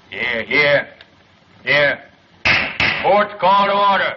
Here. Court's call to order.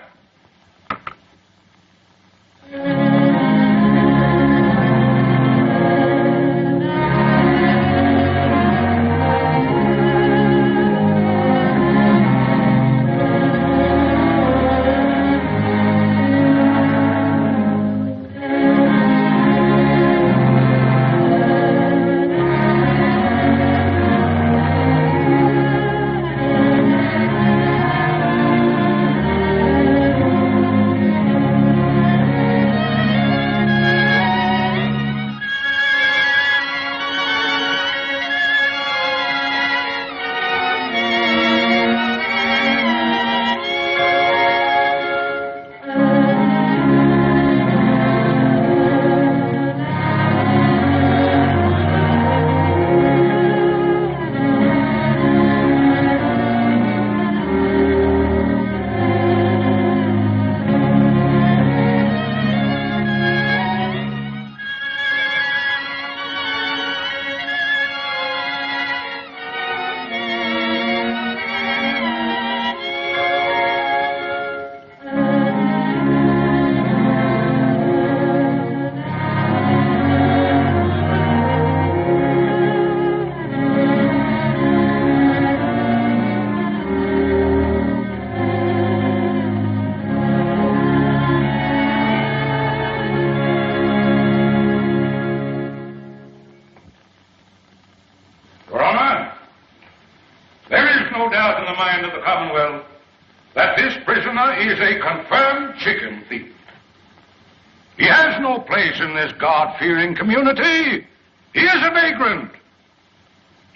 In this God-fearing community, he is a vagrant.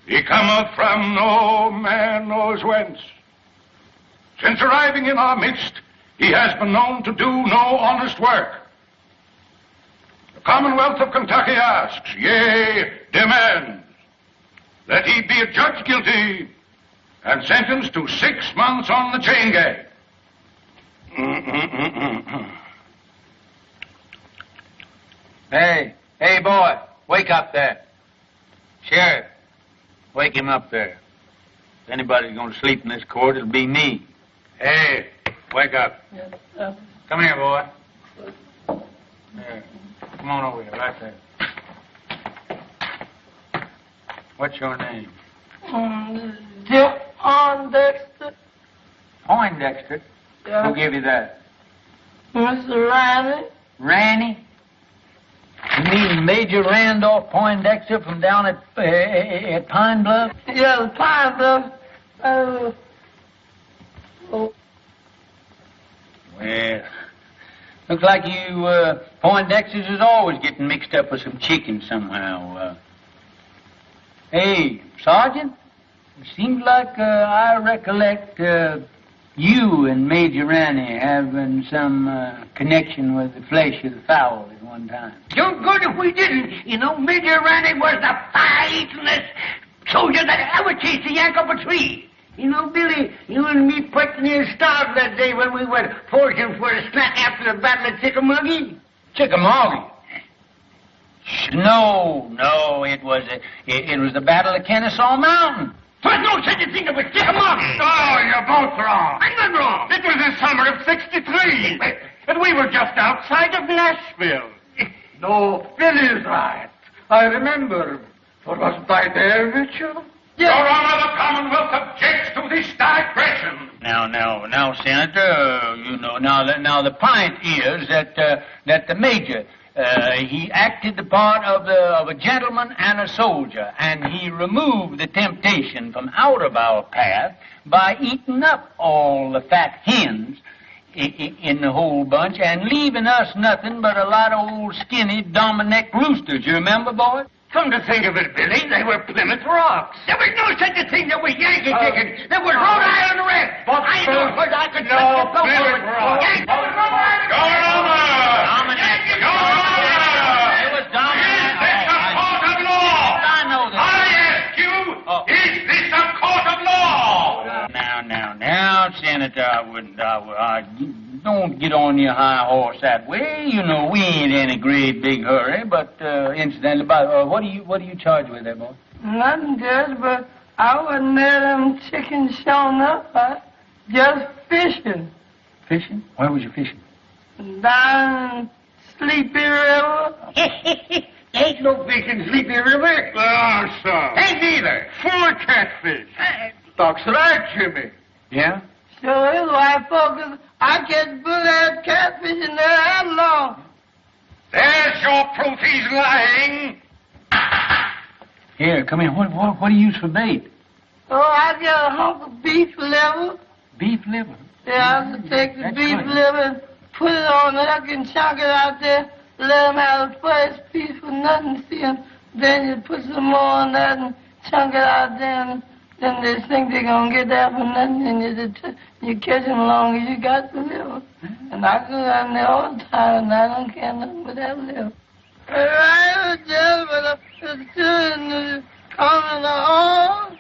He cometh from no man knows whence. Since arriving in our midst, he has been known to do no honest work. The Commonwealth of Kentucky asks, yea, demands, that he be adjudged guilty and sentenced to 6 months on the chain gang. Hey, boy, wake up there. Sheriff, wake him up there. If anybody's going to sleep in this court, it'll be me. Hey, wake up. Come here, boy. There. Come on over here, right there. What's your name? Poindexter. Poindexter? Yeah. Who gave you that? Mr. Randy. Randy? You mean Major Randolph Poindexter from down at Pine Bluff? Yeah, Pine Bluff. Well, looks like you Poindexters is always getting mixed up with some chicken somehow. Hey, Sergeant, it seems like I recollect you and Major Randy having some connection with the flesh of the fowl at one time. Don't good if we didn't. You know, Major Randy was the fightingest soldier that ever chased a yank up a tree. You know, Billy, you and me pretty near starved that day when we went foraging for a snack after the battle at Chickamauga. Chickamauga? No, it was the Battle of Kennesaw Mountain. There's no such a thing as a Chickamauga. Oh, you're both wrong. I'm not wrong. It was the summer of '63, and we were just outside of Nashville. No, Billy's right. I remember. For wasn't I there with you? Yes. Your Honor, the Commonwealth objects to this digression. Now, Senator, you know, now the point is that the Major, he acted the part of a gentleman and a soldier, and he removed the temptation from out of our path by eating up all the fat hens in the whole bunch and leaving us nothing but a lot of old skinny Dominic roosters. You remember, boy? Come to think of it, Billy, they were Plymouth Rocks. There was no such a thing that was Yankee chicken. There was Rhode Island Red. I know what I could Plymouth Rock. Yankee was Rhode Island Red. Dominic. It was Dominic. Is this a court of law? I know that. I ask you, is this a court of law? Now, Senator, I don't get on your high horse that way. You know, we ain't in a great big hurry, but incidentally, what are you charged with there, boy? Nothing, Judge, but I wasn't there, them chickens showing up. I just fishing. Fishing? Where was you fishing? Down Sleepy River. Ain't no fish in Sleepy River. Oh, son. Ain't neither. Full of catfish. That's right, Jimmy. Yeah? Sure is, white folks. I catch bull-ass catfish in there that long. There's your proof he's lying. Here, come here. What do you use for bait? Oh, I got a hunk of beef liver. Beef liver. Yeah, I have to take the That's beef good. liver and put it on the hook and chunk it out there. Let them have the first piece for nothing, see 'em. Then you put some more on that and chunk it out there. And then they think they're going to get that for nothing. And you catch them long as you got the liver. And I go down there all the time, and I don't care nothing but that liver. Right, gentlemen, it's doing coming on.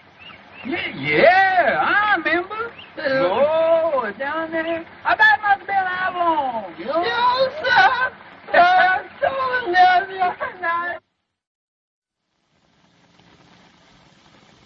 Yeah, I remember. Oh, down there. I bet it must have been how long? Yes, sir. I told them the other night.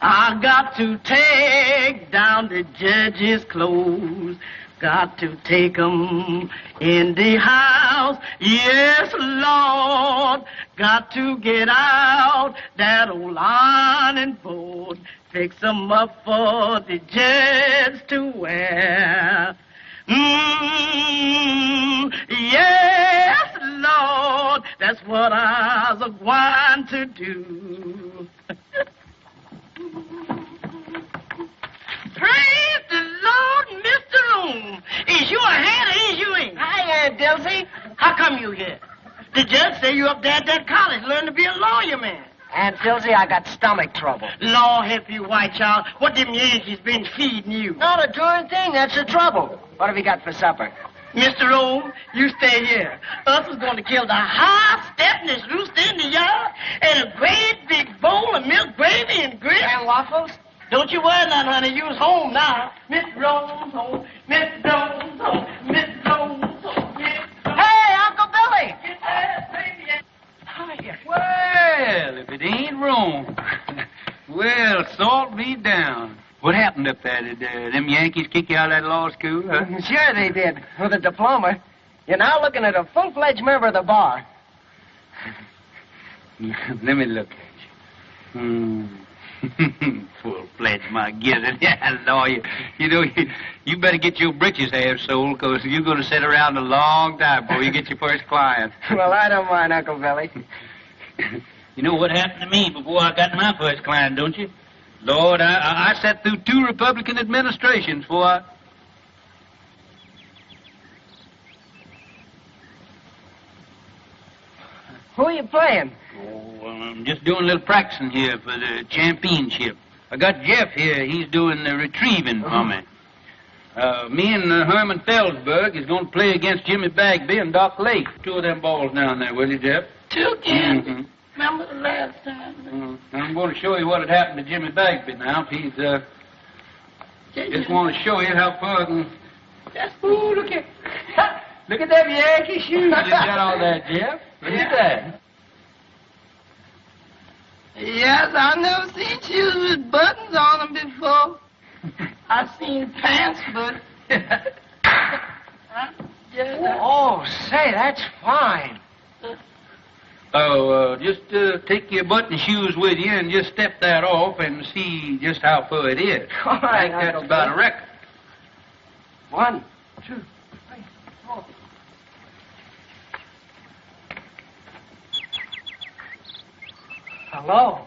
I got to take down the judge's clothes. Got to take 'em in the house. Yes, Lord. Got to get out that old ironing board. Fix 'em up for the judge to wear. Yes, Lord. That's what I was going to do. Praise the Lord, Mr. Room. Is you a hand or is you ain't? Hi, Aunt Dilsey. How come you here? The judge say you up there at that college learning to be a lawyer, man. Aunt Dilsey, I got stomach trouble. Lord help you, white child. What them Yankees been feeding you? Not a darn thing. That's the trouble. What have you got for supper? Mr. Rome, you stay here. Us is going to kill the high-stepness rooster in the yard and a great big bowl of milk gravy and grits. And waffles? Don't you worry none, honey. You's home now. Mr. Rome's home. Mr. Rome's home. Mr. Rome's home. Hey, Uncle Billy! Well, if it ain't wrong. Well, salt me down. What happened up there? Did them Yankees kick you out of that law school, huh? Sure they did, with a diploma. You're now looking at a full-fledged member of the bar. Let me look at you. Full-fledged, my gizzard. Yeah, lawyer. You know, you better get your britches half sold, because you're going to sit around a long time before you get your first client. Well, I don't mind, Uncle Billy. You know what happened to me before I got my first client, don't you? Lord, I sat through 2 Republican administrations before I... Who are you playing? Oh, I'm just doing a little practicing here for the championship. I got Jeff here. He's doing the retrieving for me. Me and Herman Felsberg is going to play against Jimmy Bagby and Doc Lake. 2 of them balls down there, will you, Jeff? 2 games. Mm-hmm. Remember the last time? I'm going to show you what had happened to Jimmy Bagby now. If he's, just want to show you how far I can... Ooh, look at... Look at them Yankee shoes. You got all that, Jeff? Look at that. Yes, I never seen shoes with buttons on them before. I seen pants, but... Oh, say, that's fine. Oh, just take your button shoes with you and just step that off and see just how far it is. All right, I think that's Uncle about Bill. a record. 1, 2, 3, 4. Hello.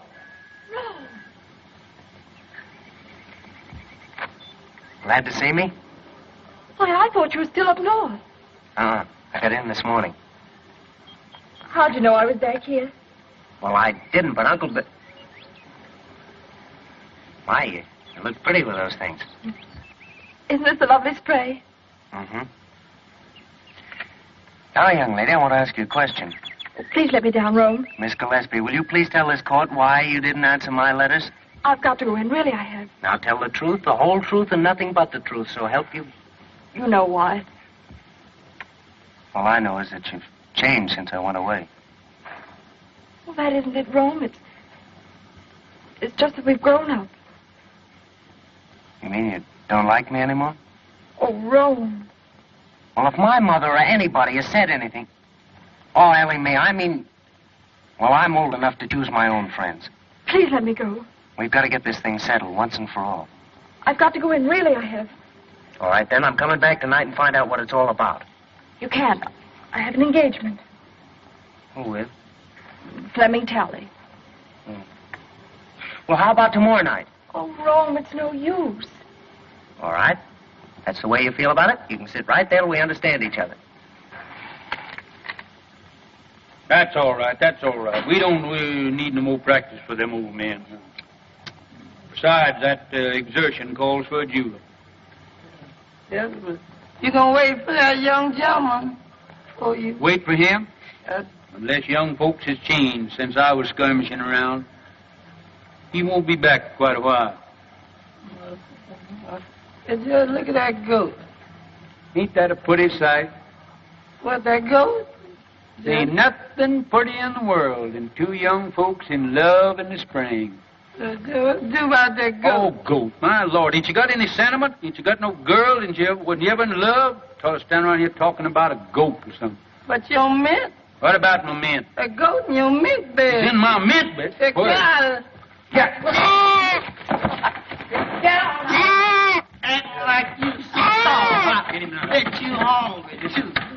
Glad to see me? Why, I thought you were still up north. I got in this morning. How'd you know I was back here? Well, I didn't, but Uncle Bill... My, you look pretty with those things. Isn't this a lovely spray? Mm-hmm. Now, young lady, I want to ask you a question. Please let me down, Rome. Miss Gillespie, will you please tell this court why you didn't answer my letters? I've got to go in. Really, I have. Now, tell the truth, the whole truth, and nothing but the truth, so help you. You know why. All I know is that you've changed since I went away. Well, that isn't it, Rome. It's just that we've grown up. You mean you don't like me anymore? Oh, Rome. Well, if my mother or anybody has said anything... Oh, Ellie Mae, I mean... Well, I'm old enough to choose my own friends. Please let me go. We've got to get this thing settled once and for all. I've got to go in, really, I have. All right, then I'm coming back tonight and find out what it's all about. You can't. I have an engagement. Who with? Fleming Talley. Well, how about tomorrow night? Oh, Rome, it's no use. All right. That's the way you feel about it. You can sit right there till we understand each other. That's all right. That's all right. We don't need no more practice for them old men. Besides, that exertion calls for a julep. Yes, but you gonna wait for that young gentleman for you. Wait for him? Unless young folks has changed since I was skirmishing around. He won't be back for quite a while. Just look at that goat. Ain't that a pretty sight? What, that goat? There ain't nothing pretty in the world than two young folks in love in the spring. What do about that goat? Oh, goat. My Lord, ain't you got any sentiment? Ain't you got no girl? Wasn't you ever in love? Stand around here talking about a goat or something. But your mint? What about my mint? A goat in your mint bed. It's in my mint bed? Get out. Yeah. Get out. Acting like you saw. Bet you hungry.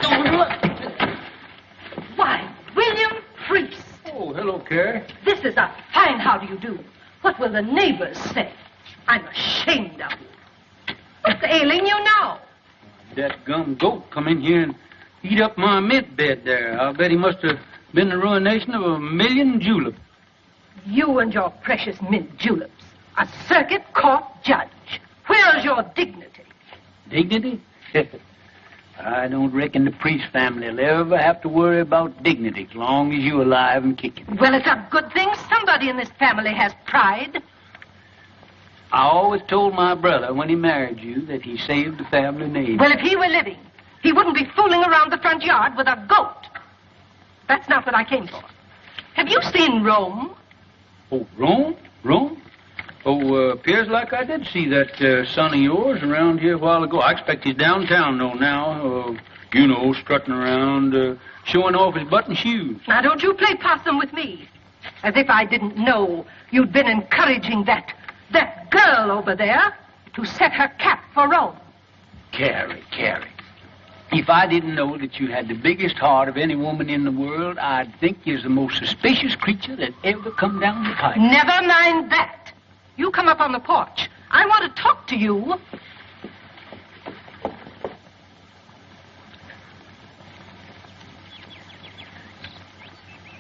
Don't look. Why, William Priest. Oh, hello, Carrie. This is a fine how do you do. What will the neighbors say? I'm ashamed of you. What's ailing you now? That gum goat come in here and eat up my mint bed there. I'll bet he must have been the ruination of 1,000,000 juleps. You and your precious mint juleps. A circuit court judge. Where's your dignity? Dignity? I don't reckon the Priest family will ever have to worry about dignity as long as you're alive and kicking. Well, it's a good thing somebody in this family has pride. I always told my brother when he married you that he saved the family name. Well, if he were living, he wouldn't be fooling around the front yard with a goat. That's not what I came for. Have you seen Rome? Oh, Rome? Rome? Oh, appears like I did see that son of yours around here a while ago. I expect he's downtown, though, now. Strutting around, showing off his button shoes. Now, don't you play possum with me. As if I didn't know you'd been encouraging that girl over there to set her cap for Rome. Carrie. If I didn't know that you had the biggest heart of any woman in the world, I'd think you're the most suspicious creature that ever come down the pipe. Never mind that. You come up on the porch. I want to talk to you.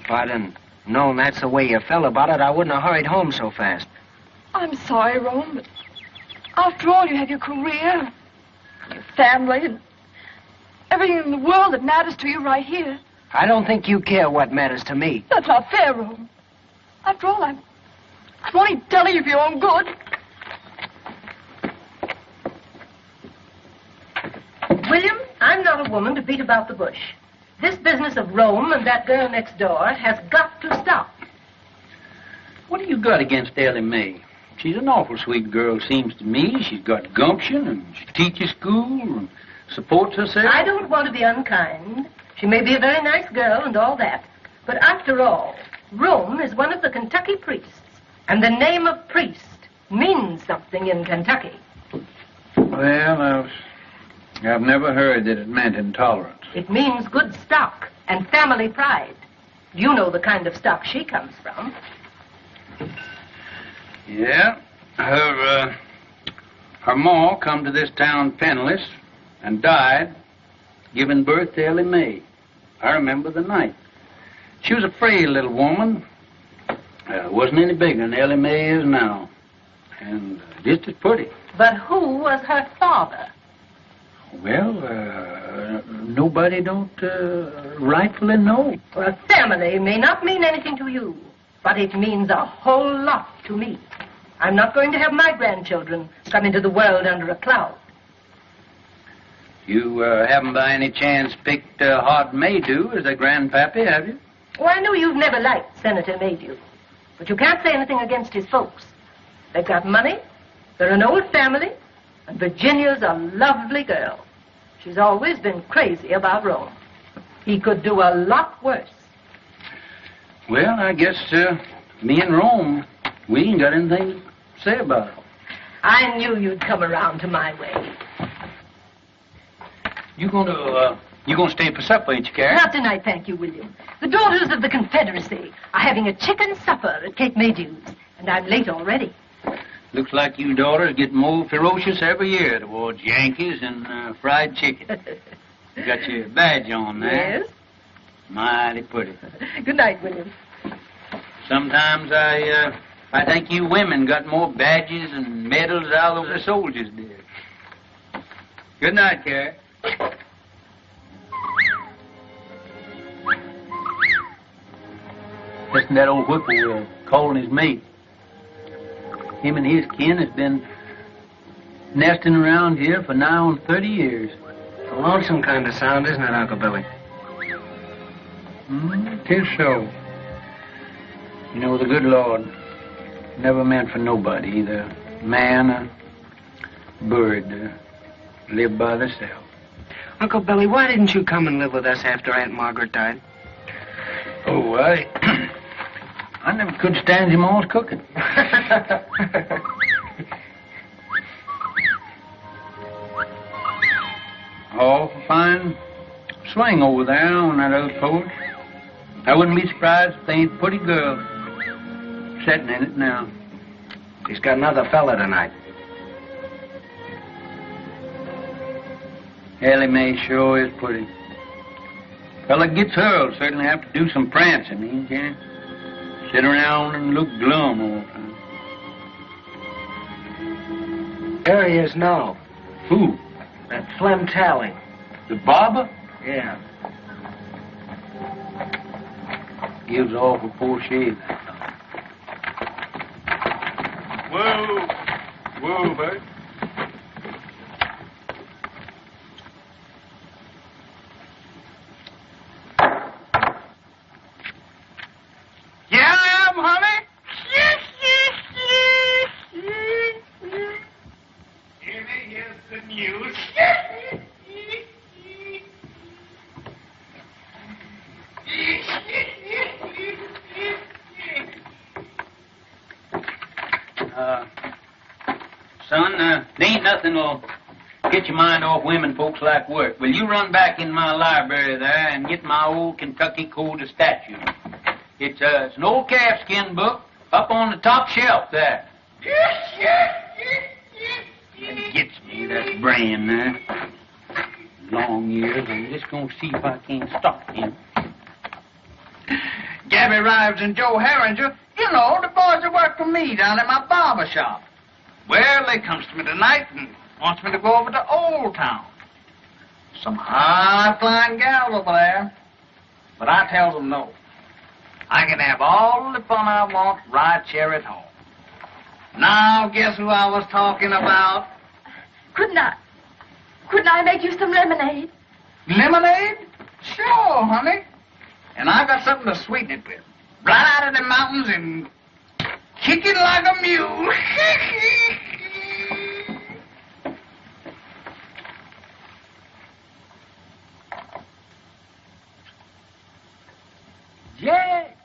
If I'd have known that's the way you felt about it, I wouldn't have hurried home so fast. I'm sorry, Rome, but after all, you have your career, your family, and everything in the world that matters to you right here. I don't think you care what matters to me. That's not fair, Rome. After all, I'm only telling you for your own good. William, I'm not a woman to beat about the bush. This business of Rome and that girl next door has got to stop. What do you got against Ellie Mae? She's an awful sweet girl, seems to me. She's got gumption, and she teaches school, and supports herself. I don't want to be unkind. She may be a very nice girl and all that. But after all, Rome is one of the Kentucky priests. And the name of priest means something in Kentucky. Well, I've never heard that it meant intolerance. It means good stock and family pride. You know the kind of stock she comes from. Yeah. Her ma come to this town penniless and died giving birth to Ellie Mae. I remember the night. She was a frail little woman. Wasn't any bigger than Ellie Mae is now. And just as pretty. But who was her father? Well, nobody don't rightfully know. Well, family may not mean anything to you, but it means a whole lot to me. I'm not going to have my grandchildren come into the world under a cloud. You haven't by any chance picked Hod Maydew as a grandpappy, have you? Well, I know you've never liked Senator Maydew. But you can't say anything against his folks. They've got money, They're an old family, and Virginia's a lovely girl. She's always been crazy about Rome. He could do a lot worse. Well, I guess me and Rome, we ain't got anything to say about it. I knew you'd come around to my way. You gonna stay for supper, ain't you, Carrie? Not tonight, thank you, William. The daughters of the Confederacy are having a chicken supper at Kate Maydew's, and I'm late already. Looks like you daughters get more ferocious every year towards Yankees and fried chicken. You got your badge on there. Yes. Mighty pretty. Good night, William. Sometimes I think you women got more badges and medals out of the soldiers did. Good night, Carrie. Listen, that old whippoorwill calling his mate. Him and his kin has been nesting around here for nigh on 30 years. It's a lonesome kind of sound, isn't it, Uncle Billy? Tis so. You know, the good Lord never meant for nobody, either man or bird, to live by themselves. Uncle Billy, why didn't you come and live with us after Aunt Margaret died? Oh, I never could stand your ma's cooking. Oh, fine swing over there on that old porch. I wouldn't be surprised if they ain't a pretty girl sitting in it now. He's got another fella tonight. Ellie Mae sure is pretty. Fella gets her will certainly have to do some prancing, he can't sit around and look glum all the time. There he is now. Who? That Flem Tally. The barber? Yeah. Gives off a poor shave. Whoa. Whoa, bud. Yeah, I am, honey. Here is the news. Son, there ain't nothing will get your mind off women folks like work. Will you run back in my library there and get my old Kentucky Code of Statutes? It's an old calfskin book up on the top shelf there. That gets me, that brain there. Long years, I'm just going to see if I can't stop him. Gabby Rives and Joe Herringer, you know, the boys that work for me down at my barber shop. Well, they comes to me tonight and wants me to go over to Old Town. Some high-flying gals over there. But I tells them no. I can have all the fun I want right here at home. Now, guess who I was talking about? Couldn't I make you some lemonade? Lemonade? Sure, honey. And I got something to sweeten it with. Right out of the mountains and kicking like a mule. Jack!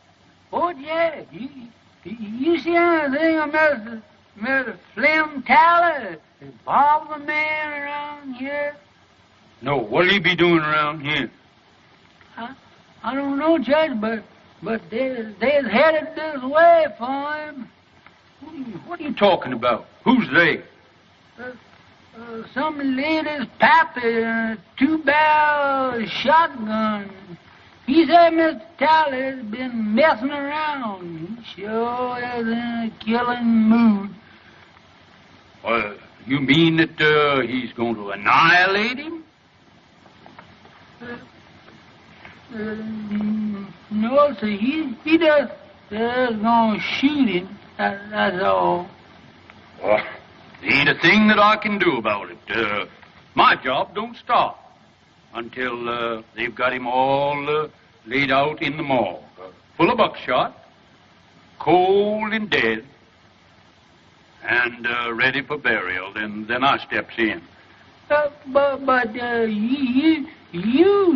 Oh, Jack, you see anything of Mr. Flem Tally, the barber man around here? No, what'll he be doing around here? I don't know, Judge, but they're headed this way for him. What are you talking about? Who's they? Some lady's pappy and a two-barrel shotgun. He said Mr. Tally's been messing around. He sure is in a killing mood. You mean that he's going to annihilate him? No, sir. He just going to shoot him. That's all. Well, there ain't a thing that I can do about it. My job don't stop until they've got him all laid out in the morgue, full of buckshot, cold and dead, and ready for burial. Then I steps in. But you,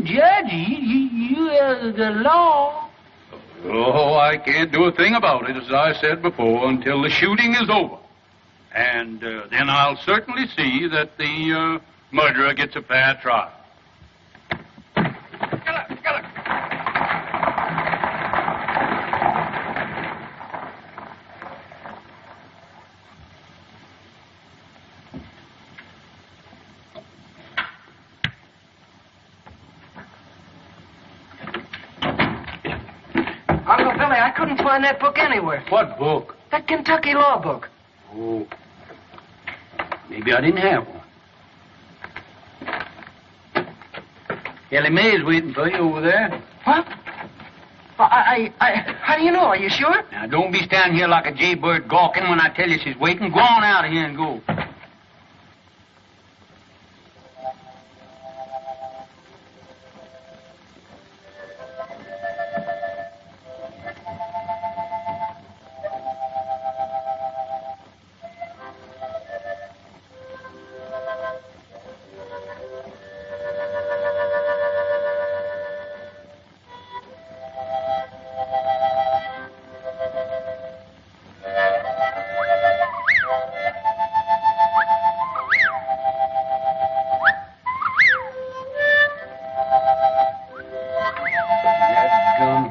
Judge, you the law. Oh, I can't do a thing about it, as I said before, until the shooting is over. And then I'll certainly see that the murderer gets a fair trial. Uncle Billy, I couldn't find that book anywhere. What book? That Kentucky law book. Oh, maybe I didn't have one. Ellie Mae's waiting for you over there. What? How do you know? Are you sure? Now, don't be standing here like a jaybird gawking when I tell you she's waiting. Go on out of here and go.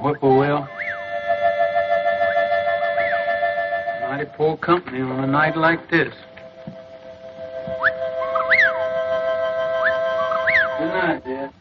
Whippoorwill. Mighty poor company on a night like this. Good night, Dad.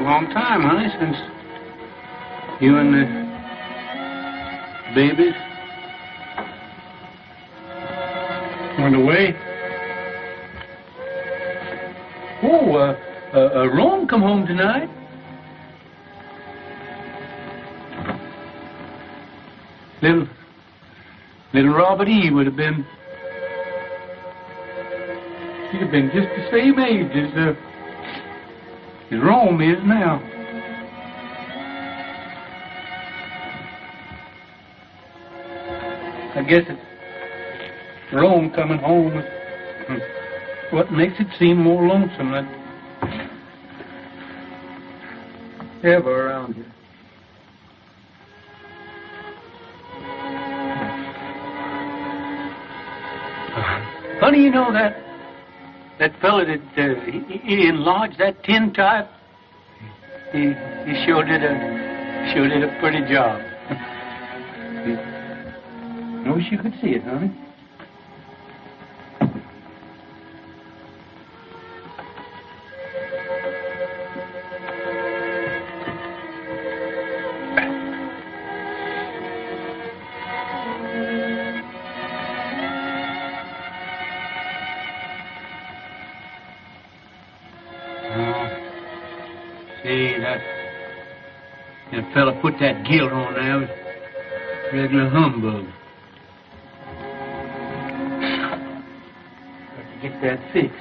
Long time, honey, since you and the babies went away. Oh, Rome come home tonight. Little Robert E. would have been. He'd have been just the same age as Rome is now. I guess it's Rome coming home is what makes it seem more lonesome than ever around here. Funny, you know that fella that he enlarged that tin type. He sure did a pretty job. I wish you could see it, honey. That fella put that gilt on there was regular humbug. get that fixed.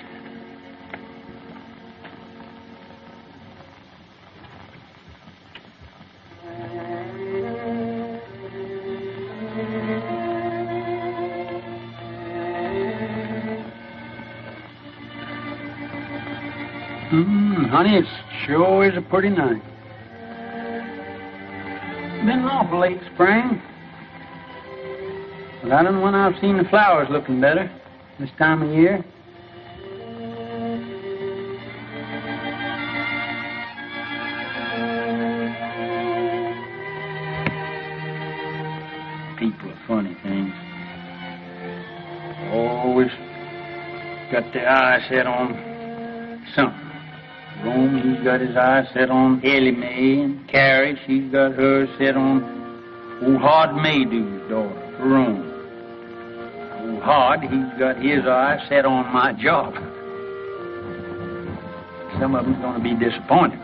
Honey, it sure is a pretty night. Been awful late spring. But I don't know when I've seen the flowers looking better this time of year. People are funny things. Always got their eyes set on something. Rome, he's got his eyes set on Ellie Mae, and Carrie, she's got hers set on old Hard Maydew's daughter, Rome. Old Hard, he's got his eyes set on my job. Some of them's going to be disappointed.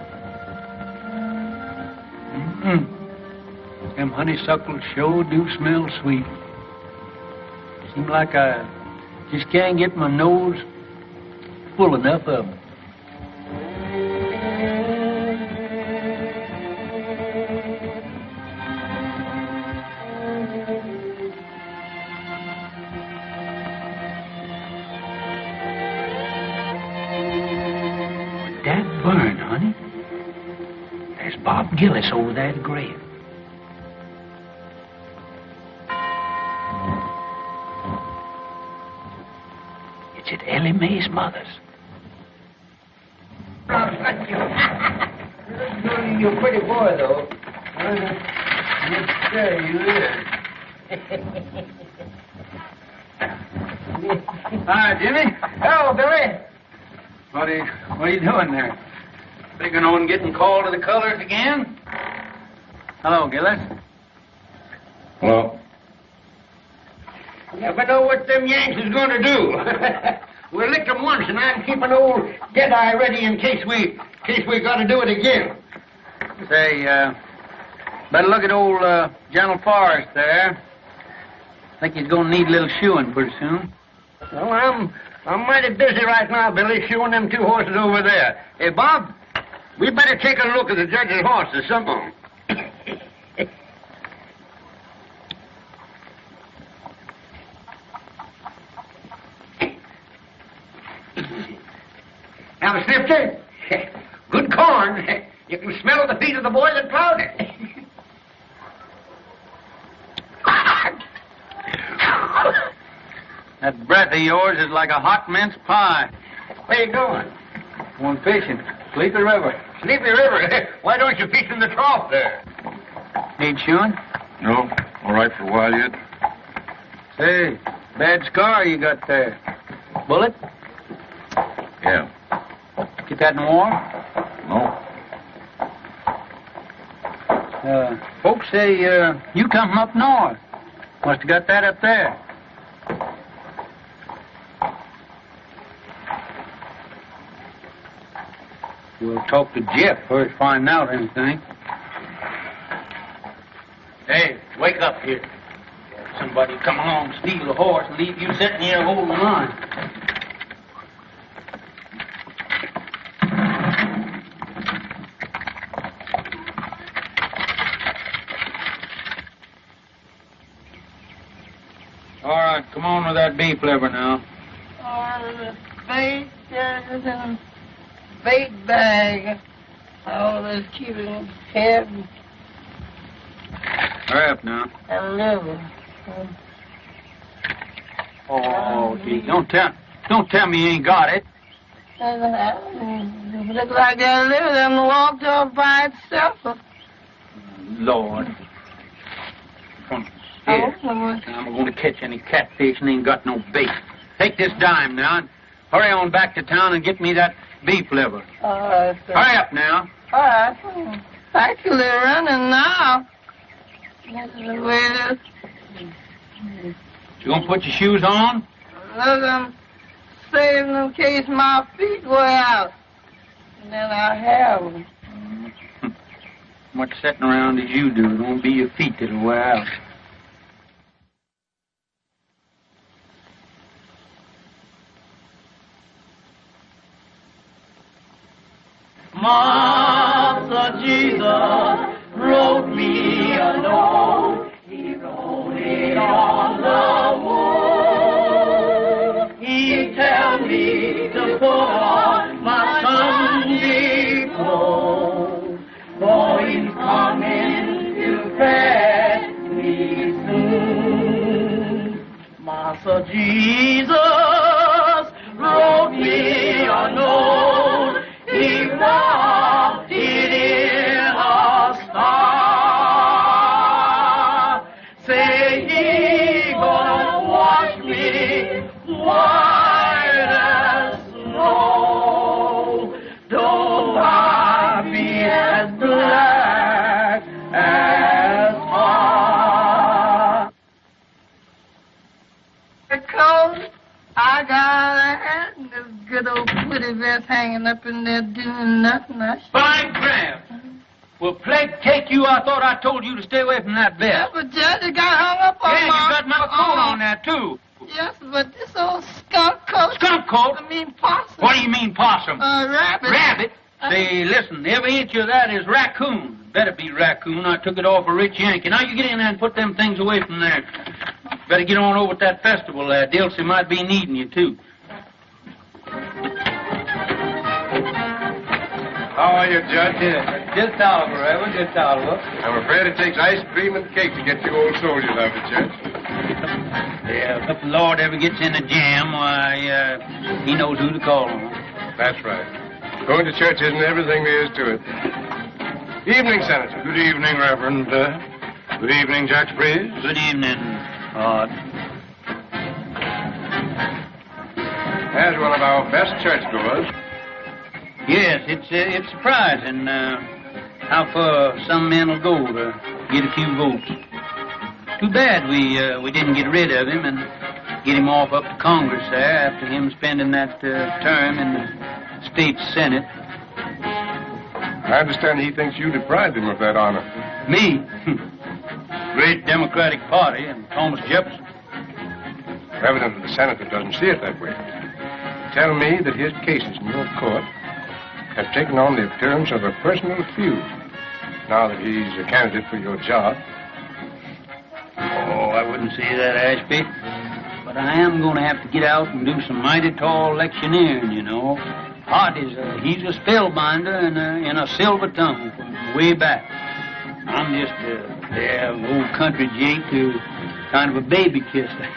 Them honeysuckles sure do smell sweet. Seems like I just can't get my nose full enough of them. Burn, honey. There's Bob Gillis over there at the grave. It's at Ellie Mae's mother's. You're a pretty boy, though. Yes, sir, you is. Hi, Jimmy. Hello, Billy. What are you doing there? Figuring on getting called to the colors again? Hello, Gillis. Hello. You never know what them Yanks is going to do. We licked them once, and I'm keeping old Deadeye ready in case we got to do it again. Say, better look at old General Forrest there. I think he's going to need a little shoeing pretty soon. Well, I'm mighty busy right now, Billy, shoeing them two horses over there. Hey, Bob, we better take a look at the judge's horses, some of them. Now, Snifter, good corn. You can smell the feet of the boy that plowed it. That breath of yours is like a hot mince pie. Where you going? Going fishing. Sleepy River. Sleepy River? Why don't you fish in the trough there? Need shoeing? No, all right for a while yet. Say, bad scar you got there. Bullet? Yeah. Get that in war? No. Folks say you come from up north. Must have got that up there. We'll talk to Jeff first, find out anything. Hey, wake up here. Somebody come along, steal the horse, and leave you sitting here holding the line. All right, come on with that beef liver now. The bait is in a bait bag. Oh, let's keep it in head Hurry up now. and liver. Oh, gee, don't tell me you ain't got it. It looked like that liver them walked off by itself. Lord. Here. I'm going to catch any catfish and ain't got no bait. Take this dime now and hurry on back to town and get me that beef liver. All right, sir. Hurry up now. All right. Actually running now. This is the way it is. You going to put your shoes on? Look, I'm saving in case my feet go out. And then I have them. Much sitting around as you do. It won't be your feet that'll wear out. Master Jesus wrote me a note. He wrote it on the wall. He tell me to put on my Sunday clothes, for he's coming to fetch me soon. Master Jesus wrote me a note. He wrote it in a star. Say he gonna wash me white as snow. Though I be as black as tar. Because I got a hat and this good old pretty vest hanging up in there doing nothing. Fine crab. Well, plague take you, I thought I told you to stay away from that vest. Yeah, but Judge, it got hung up on Yeah, you got my coat on there, too. Yes, but this old skunk coat. Skunk coat? I mean possum. What do you mean, possum? Rabbit. Rabbit? Say, listen, every inch of that is raccoon. Better be raccoon. I took it off a rich Yankee. Now you get in there and put them things away from there. Better get on over at that festival there. Dilsey might be needing you, too. How are you, Judge? Just Oliver, Reverend, just Oliver. I'm afraid it takes ice cream and cake to get you old soldiers out of it, Judge. Yeah, if the Lord ever gets in a jam, why, he knows who to call on. That's right. Going to church isn't everything there is to it. Evening, Senator. Good evening, Reverend. Good evening, Judge Breeze. Good evening, Hart. As one of our best churchgoers. Yes, it's surprising how far some men will go to get a few votes. Too bad we didn't get rid of him and get him off up to Congress there after him spending that term in the state Senate. I understand he thinks you deprived him of that honor. Me? Great Democratic Party and Thomas Jefferson. Evidently the senator doesn't see it that way. Tell me that his cases in your court have taken on the appearance of a personal feud now that he's a candidate for your job. Oh, I wouldn't say that, Ashby. But I am going to have to get out and do some mighty tall electioneering, you know. Hart he's a spellbinder in a silver tongue from way back. I'm just an old country Jake who kind of a baby kisser.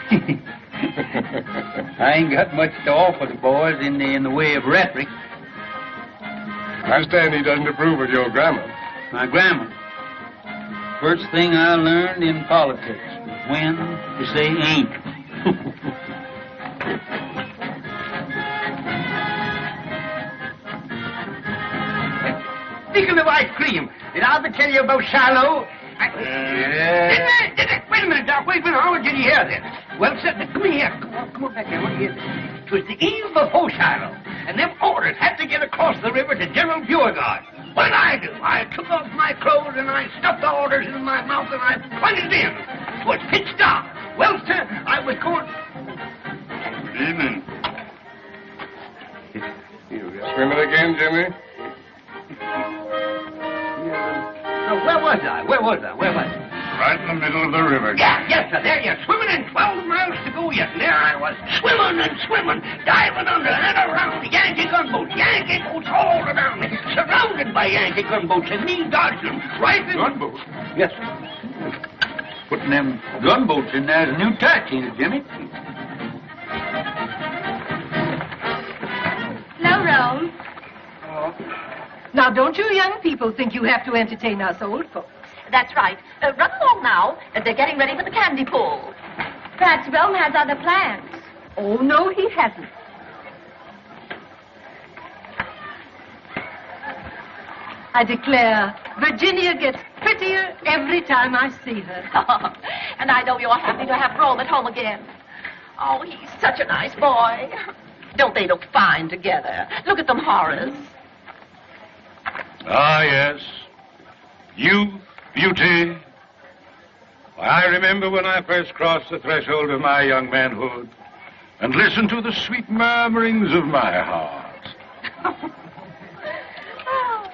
I ain't got much to offer the boys in the way of rhetoric. I understand he doesn't approve of your grammar. My grammar. First thing I learned in politics was when to say ain't. Speaking of ice cream, did I ever tell you about Shiloh? Didn't I? Wait a minute, Doc. Wait a minute. How did you hear this? Well, come here. Come on back here. What do you hear this? It was the eve before Shiloh, and them orders had to get across the river to General Beauregard. What did I do? I took off my clothes and I stuffed the orders in my mouth and I plunged in. It was pitch dark. Well, sir, I was going... Good evening. Swimming again, Jimmy? Where was I? Right in the middle of the river. Yeah, yes, sir. There you're swimming in 12 miles to go yet. And there I was, swimming and swimming, diving under and around Yankee gunboats all around me, surrounded by Yankee gunboats, and me dodging them right in... Gunboats? Yes, sir. Putting them gunboats in there is a new touch, ain't it, Jimmy? Hello, Rome. Now, don't you young people think you have to entertain us old folks? That's right. Run along now. They're getting ready for the candy pull. Perhaps Rome has other plans. Oh, no, he hasn't. I declare, Virginia gets prettier every time I see her. And I know you're happy to have Rome at home again. Oh, he's such a nice boy. Don't they look fine together? Look at them, Horace. Ah, yes. Youth, beauty. Why, I remember when I first crossed the threshold of my young manhood and listened to the sweet murmurings of my heart. Oh,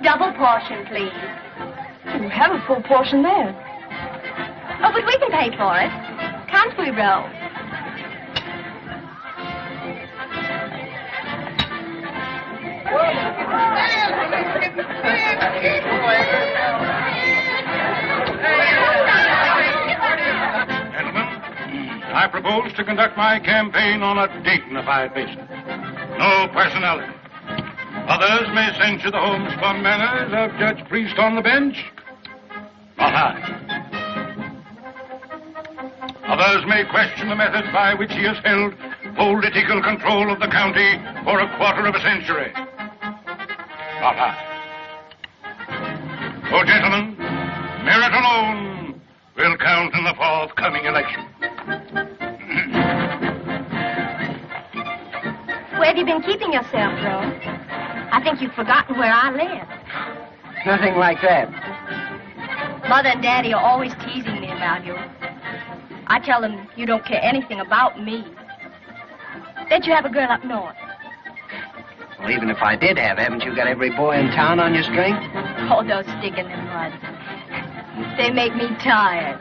Double portion, please. You have a full portion there. Oh, but we can pay for it. Can't we, Ro? Gentlemen, I propose to conduct my campaign on a dignified basis. No personality. Others may censure the homespun manners of Judge Priest on the bench. Not I. Others may question the methods by which he has held political control of the county for a quarter of a century. Not I. Oh, gentlemen, merit alone will count in the forthcoming election. Where have you been keeping yourself, Ro? I think you've forgotten where I live. Nothing like that. Mother and Daddy are always teasing me about you. I tell them you don't care anything about me. That you have a girl up north. Well, even if I did have, haven't you got every boy in town on your string? Oh, those stick in the mud. They make me tired.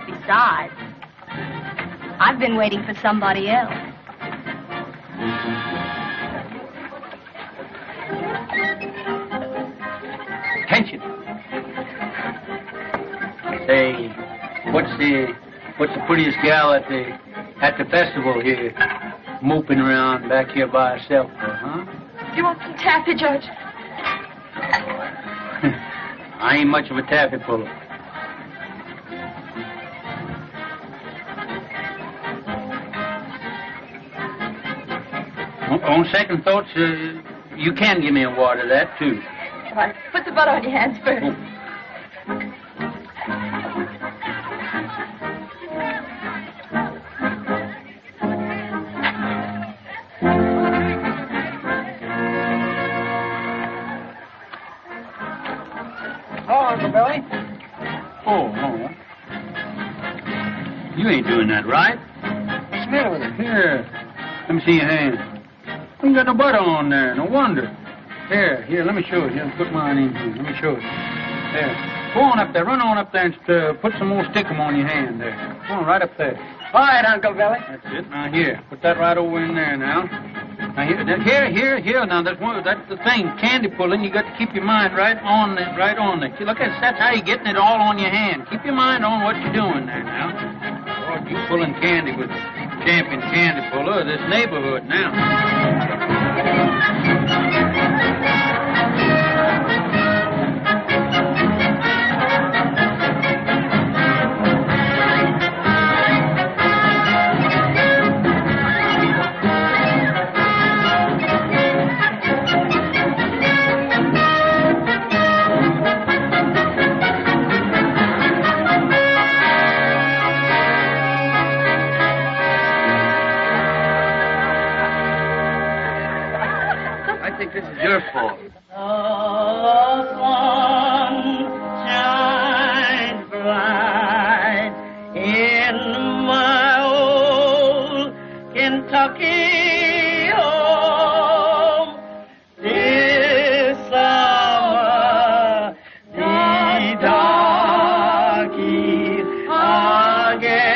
Besides, I've been waiting for somebody else. Attention. Say, what's the prettiest gal at the festival here, moping around back here by herself, huh? You want some taffy, Judge? I ain't much of a taffy puller. On second thoughts, you can give me a wad of that, too. All right, put the butter on your hands first. Oh. Uncle Billy. Oh. You ain't doing that right. What's the matter with it? Here, let me see your hand. You ain't got no butter on there, no wonder. Here, let me show you. Here, put mine in here. Let me show you. There. Go on up there. Run on up there and put some more stickum on your hand there. Come on, right up there. All right, Uncle Billy. That's it. Now, here. Put that right over in there now. Now, here. Now, that's the thing. Candy pulling, you got to keep your mind right on it. See, look, that's how you're getting it all on your hand. Keep your mind on what you're doing there now. Lord, you pulling candy with the champion candy puller of this neighborhood now. This is your fault. The sun shines bright in my old Kentucky home. This summer the darkies again.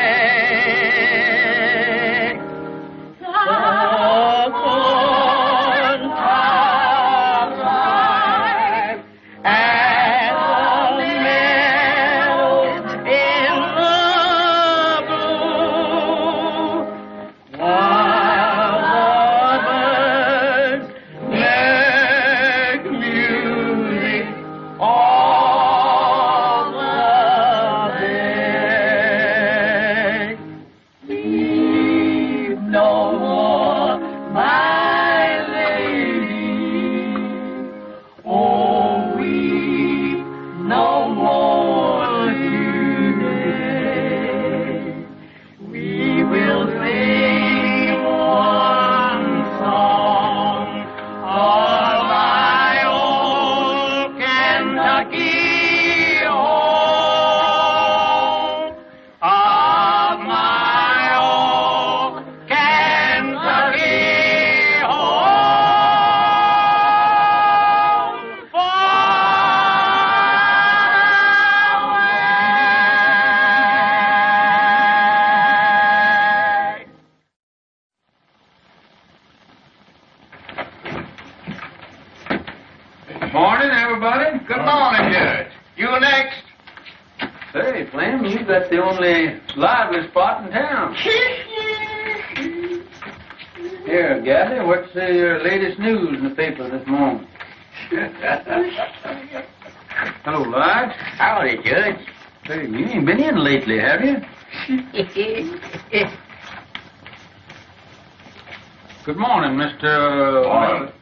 Morning, everybody. Good morning, Judge. You next. Hey, Flem, you got the only lively spot in town. Here, Gabby, what's the latest news in the paper this morning? Hello, Lige. Howdy, Judge. Hey, you ain't been in lately, have you? Good morning, Mr. Morning.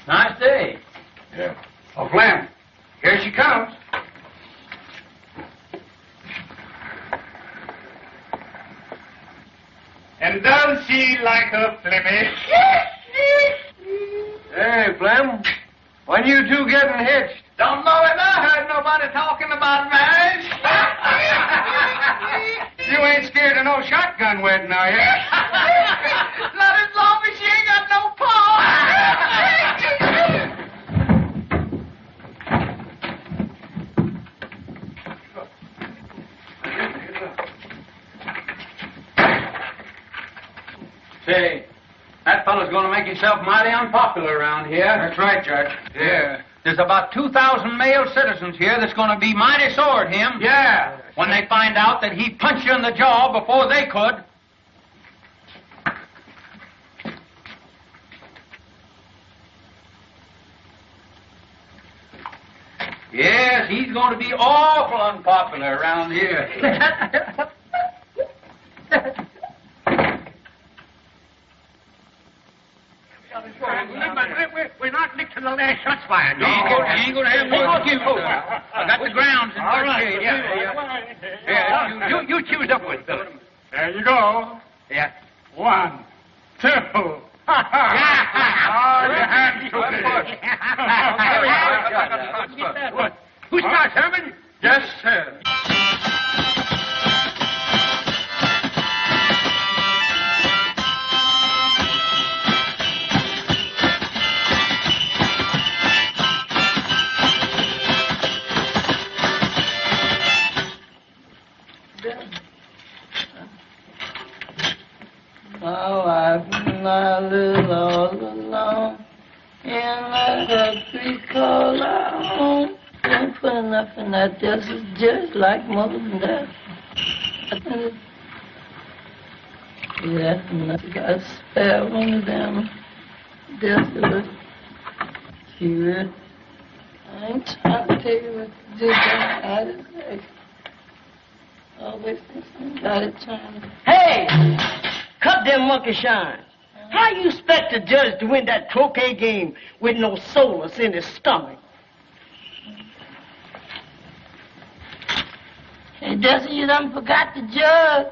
Nice day. Yeah. Oh, Flem, here she comes. And does she like her Flemish? Hey, Flem, when you two getting hitched? Don't know if I heard nobody talking about marriage. You ain't scared of no shotgun wedding, are you? Not as long as she ain't got no paw. Say, that fellow's going to make himself mighty unpopular around here. That's right, Judge. Yeah. There's about 2,000 male citizens here that's going to be mighty sore at him. Yeah. When they find out that he punched you in the jaw before they could. Yes, he's going to be awful unpopular around here. We're not licked to the last shots fired. You ain't going to have no excuse. I got the grounds in All right. good shape. Yeah, you choose up with Philip. There you go. Yeah. 1, 2. Oh, your hands took it. Who starts, Herman? Yes, sir. My wife and I live all alone in a country called our home. Don't put enough in that, just like mother and dad. Yeah, and I got to spare one of them. Desolate. She really. I ain't trying to tell you what to do, but I just say. Always think somebody trying to. Hey! Cut them monkey shines. How you expect a judge to win that croquet game with no solace in his stomach? Hey, Dusty, you done forgot the jug.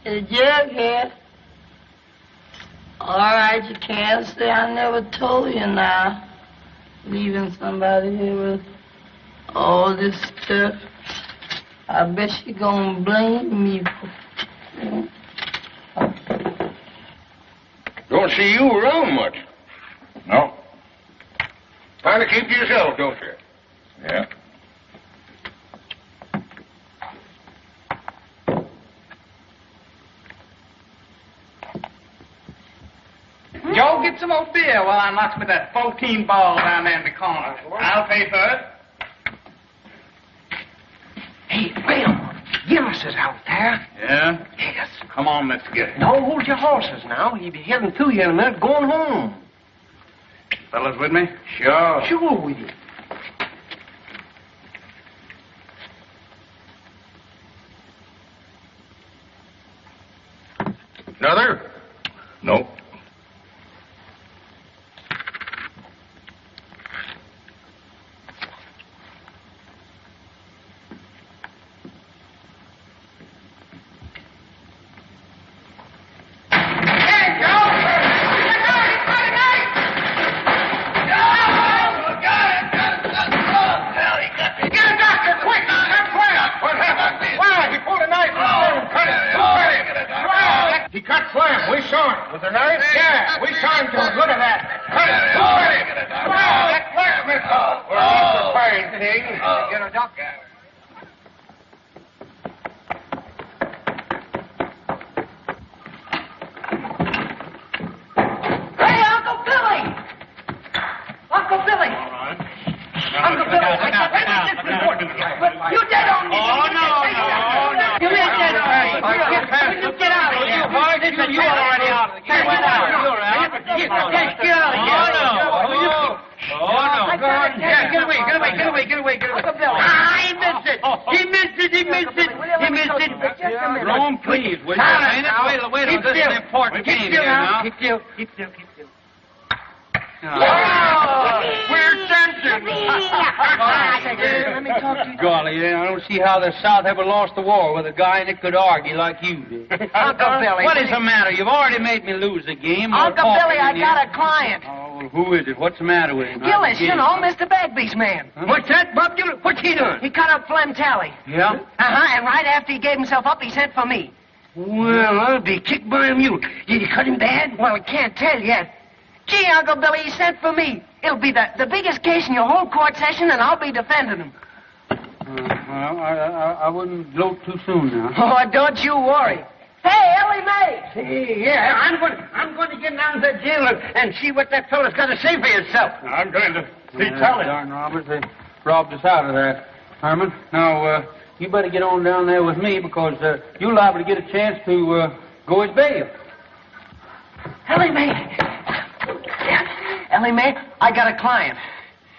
The jug here. All right, you can't say I never told you now. Leaving somebody here with all this stuff. I bet she gonna blame me for... Don't see you around much. No. Kind of keep to yourself, don't you? Yeah. Joe, get some more beer while I knocks me that 14 ball down there in the corner. I'll pay for it. Hey, Will, Gillis is out there. Yeah? Yes. Come on, let's get it. No, hold your horses now. He'll be heading to you in a minute, going home. Fellas with me? Sure. Sure, with you. Another? Nope. He cut Flem. We saw it. With a knife? You missed it. Get out of here. Listen, you're already out of the game. Get out. You're out. Get out of here. Yeah, get away. He missed it. Rome, please, will you? Wait, this is an important game here now. Keep still. We're censored. Let me talk to you. Golly, I don't see how the South ever lost the war with a guy that could argue like you did. Uncle Billy. What is the matter? You've already made me lose the game. Uncle Billy, I got a client. Oh, well, who is it? What's the matter with him? Gillis, you know, Mr. Bagby's man. Huh? What's that, Bob? What's he doing? He cut up Flem Tally. Yeah? And right after he gave himself up, he sent for me. Well, I'll be kicked by a mule. Did he cut him bad? Well, I can't tell yet. Gee, Uncle Billy, he sent for me. It'll be the biggest case in your whole court session, and I'll be defending him. Well, I wouldn't gloat too soon now. Oh, don't you worry. Hey, Ellie Mae! Yeah, I'm going to get down to the jail and see what that fellow's got to say for himself. I'm going to see Tully. Darn robbers, they robbed us out of there, Herman. Now, you better get on down there with me because you're liable to get a chance to go as bail. Ellie Mae! Ellie Mae, I got a client.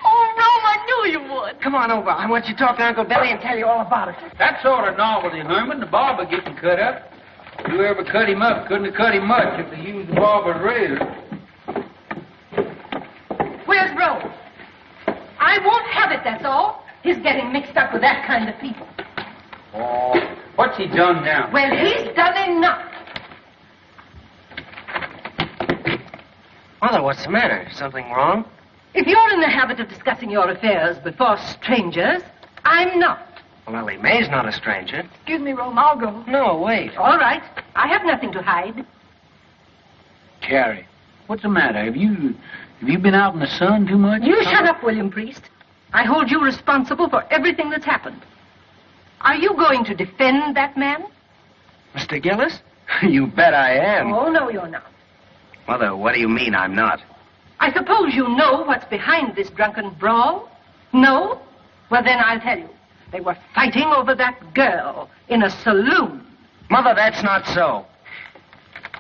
Oh, Rome, I knew you would. Come on over. I want you to talk to Uncle Billy and tell you all about it. That sort of novelty, Herman. The barber getting cut up. Whoever cut him up couldn't have cut him much if they used the barber's razor. Where's Rome? I won't have it, that's all. He's getting mixed up with that kind of people. Oh, what's he done now? Well, he's done enough. Mother, what's the matter? Something wrong? If you're in the habit of discussing your affairs before strangers, I'm not. Well, Ellie Mae's not a stranger. Excuse me, Rome, I'll go. No, wait. All right. I have nothing to hide. Carrie, what's the matter? Have you been out in the sun too much? You shut up, William Priest. I hold you responsible for everything that's happened. Are you going to defend that man? Mr. Gillis? You bet I am. Oh, no, you're not. Mother, what do you mean I'm not? I suppose you know what's behind this drunken brawl? No? Well, then I'll tell you. They were fighting over that girl in a saloon. Mother, that's not so.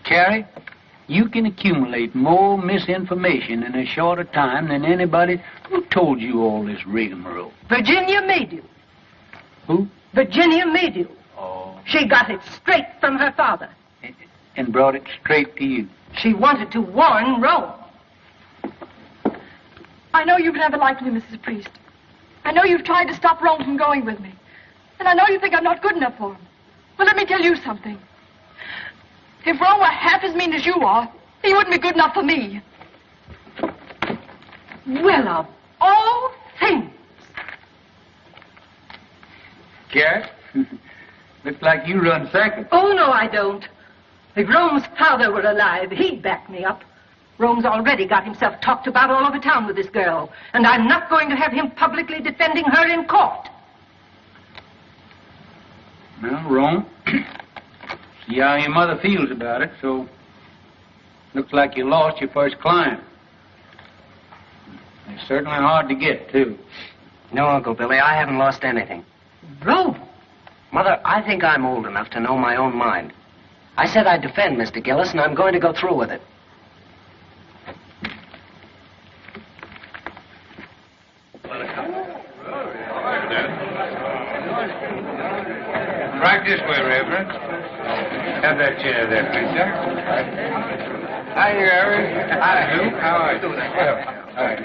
Carrie, you can accumulate more misinformation in a shorter time than anybody who told you all this rigmarole. Virginia made you. Who? Virginia made you. Oh. She got it straight from her father. And brought it straight to you. She wanted to warn Rome. I know you've never liked me, Mrs. Priest. I know you've tried to stop Rome from going with me. And I know you think I'm not good enough for him. But let me tell you something. If Rome were half as mean as you are, he wouldn't be good enough for me. Well, of all things. Carrie, looks like you run second. Oh, no, I don't. If Rome's father were alive, he'd back me up. Rome's already got himself talked about all over town with this girl, and I'm not going to have him publicly defending her in court. Well, Rome, see how your mother feels about it, so looks like you lost your first client. It's certainly hard to get, too. No, Uncle Billy, I haven't lost anything. Rome? Mother, I think I'm old enough to know my own mind. I said I'd defend Mr. Gillis, and I'm going to go through with it. Right this way, Reverend. Have that chair there, please, sir. Hi, Harry. Hi, Luke. How are you? Hi.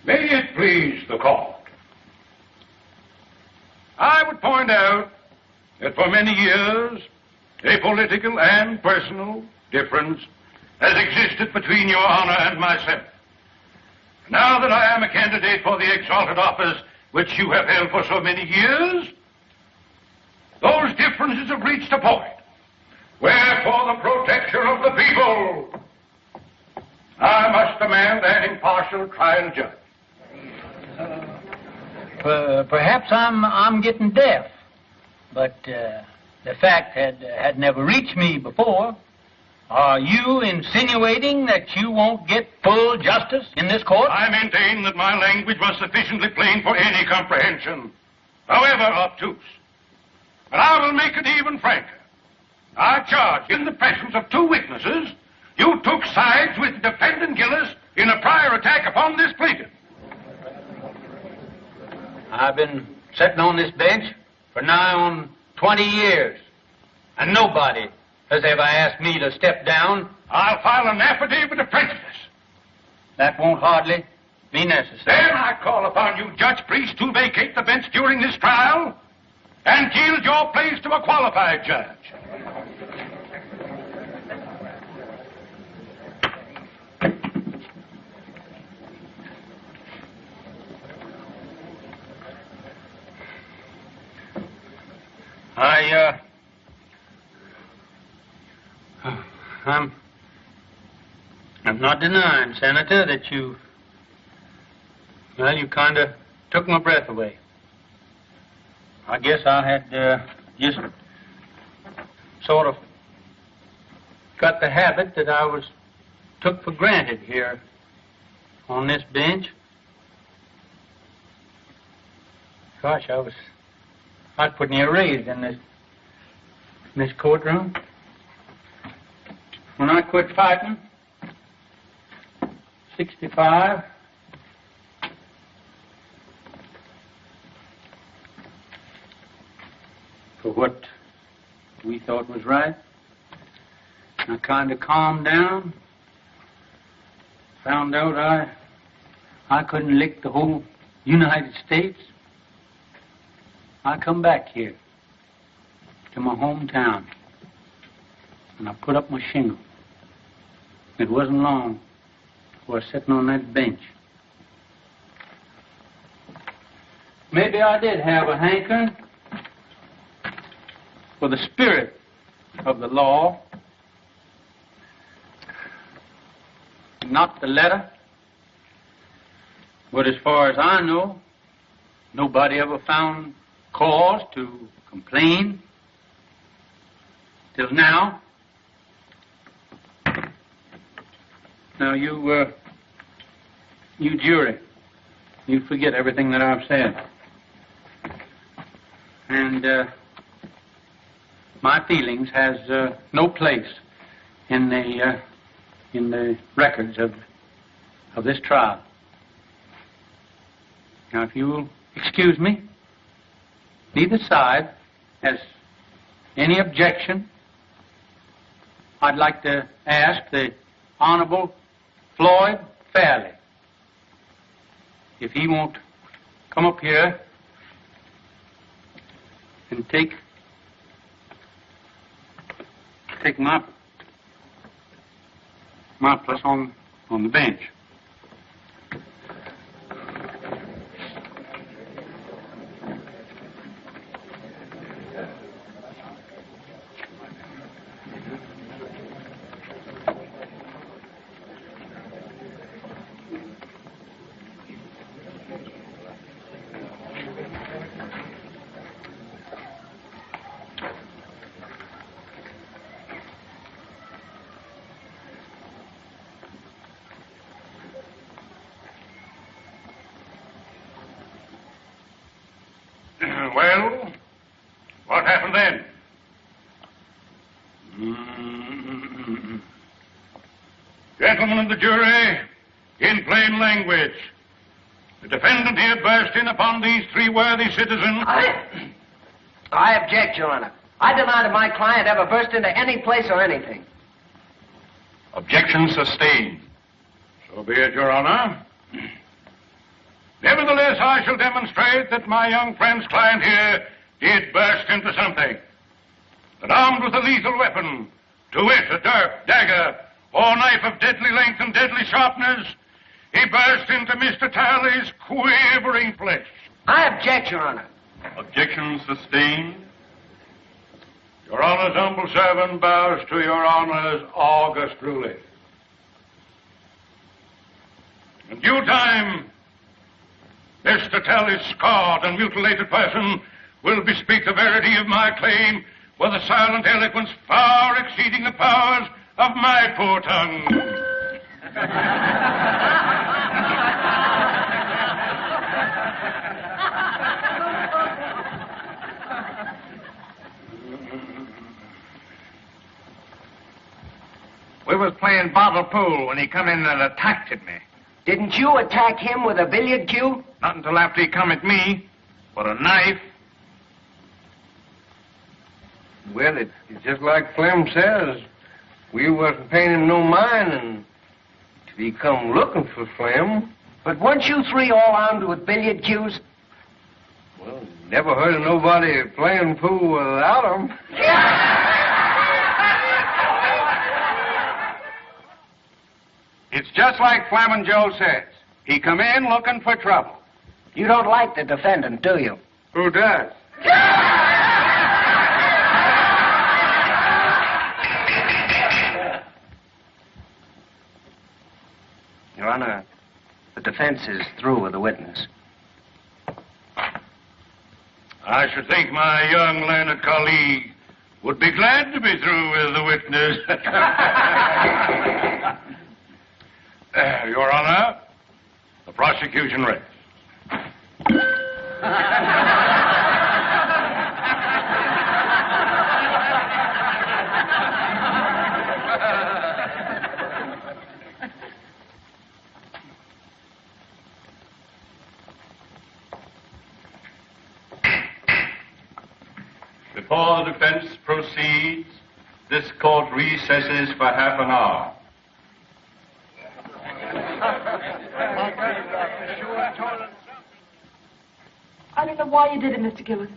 May it please the court. I would point out that for many years, a political and personal difference has existed between your honor and myself. Now that I am a candidate for the exalted office which you have held for so many years, those differences have reached a point where, for the protection of the people, I must demand an impartial trial judge. Perhaps I'm getting deaf, but the fact had never reached me before. Are you insinuating that you won't get full justice in this court? I maintain that my language was sufficiently plain for any comprehension, however obtuse. But I will make it even franker. I charge, in the presence of two witnesses, you took sides with defendant Gillis in a prior attack upon this plaintiff. I've been sitting on this bench for nigh on 20 years, and nobody has ever asked me to step down. I'll file an affidavit of prejudice. That won't hardly be necessary. Then I call upon you, Judge Priest, to vacate the bench during this trial and yield your place to a qualified judge. I'm not denying, Senator, that you kind of took my breath away. I guess I had just sort of got the habit that I was took for granted here on this bench. Gosh, I'd put me a raise in this courtroom. When I quit fighting, 65. For what we thought was right. I kind of calmed down. Found out I couldn't lick the whole United States. I come back here to my hometown and I put up my shingle. It wasn't long before I was sitting on that bench. Maybe I did have a hankering for the spirit of the law, not the letter. But as far as I know, nobody ever found cause to complain till now. Now, you jury, you forget everything that I've said. And my feelings has no place in the records of this trial. Now, if you will excuse me, neither side has any objection. I'd like to ask the Honorable Floyd Fairley if he won't come up here and take my place on the bench. Well, what happened then? Gentlemen of the jury, in plain language, the defendant here burst in upon these three worthy citizens. I object, Your Honor. I deny that my client ever burst into any place or anything. Objection sustained. So be it, Your Honor. Nevertheless, I shall demonstrate that my young friend's client here did burst into something. That armed with a lethal weapon, to wit, a dirk, dagger, or knife of deadly length and deadly sharpness, he burst into Mr. Talley's quivering flesh. I object, Your Honor. Objection sustained. Your Honor's humble servant bows to Your Honor's august ruling. In due time, Mr. Talley's scarred and mutilated person will bespeak the verity of my claim with a silent eloquence far exceeding the powers of my poor tongue. We was playing bottle pool when he come in and attacked at me. Didn't you attack him with a billiard cue? Not until after he come at me with a knife. Well, it's just like Clem says. We wasn't paying him no mind, and he come looking for Clem. But weren't you three all armed with billiard cues? Well, never heard of nobody playing pool without them. It's just like Flamin' Joe says. He come in looking for trouble. You don't like the defendant, do you? Who does? Your Honor, the defense is through with the witness. I should think my young learned colleague would be glad to be through with the witness. Your Honor, the prosecution rests. Before the defense proceeds, this court recesses for half an hour. I don't know why you did it, Mr. Gillis.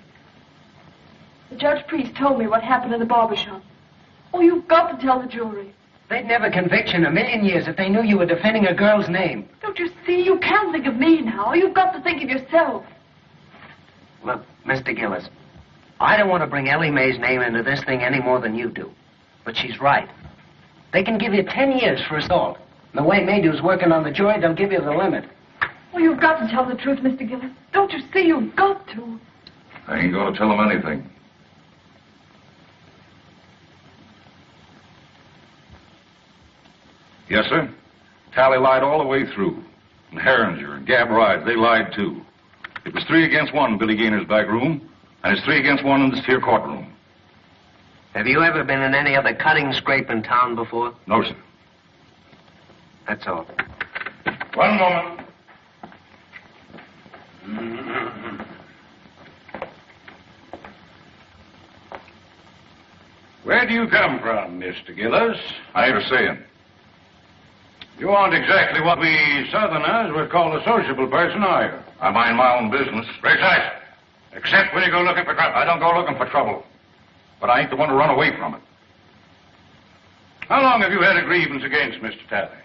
The Judge Priest told me what happened in the barber shop. Oh, you've got to tell the jury. They'd never convict you in a million years if they knew you were defending a girl's name. Don't you see? You can't think of me now. You've got to think of yourself. Look, Mr. Gillis, I don't want to bring Ellie Mae's name into this thing any more than you do. But she's right. They can give you 10 years for assault. And the way Maydew's working on the jury, they'll give you the limit. Well, you've got to tell the truth, Mr. Gillis. Don't you see? You've got to. I ain't going to tell him anything. Yes, sir. Tally lied all the way through. And Herringer and Gab Ride, they lied too. It was 3 against 1 in Billy Gaynor's back room, and it's 3 against 1 in this here courtroom. Have you ever been in any other cutting scrape in town before? No, sir. That's all. One moment. Where do you come from, Mr. Gillis? I ain't a saying. You aren't exactly what we Southerners would call a sociable person, are you? I mind my own business. Precisely. Except when you go looking for trouble. I don't go looking for trouble. But I ain't the one to run away from it. How long have you had a grievance against Mr. Talley?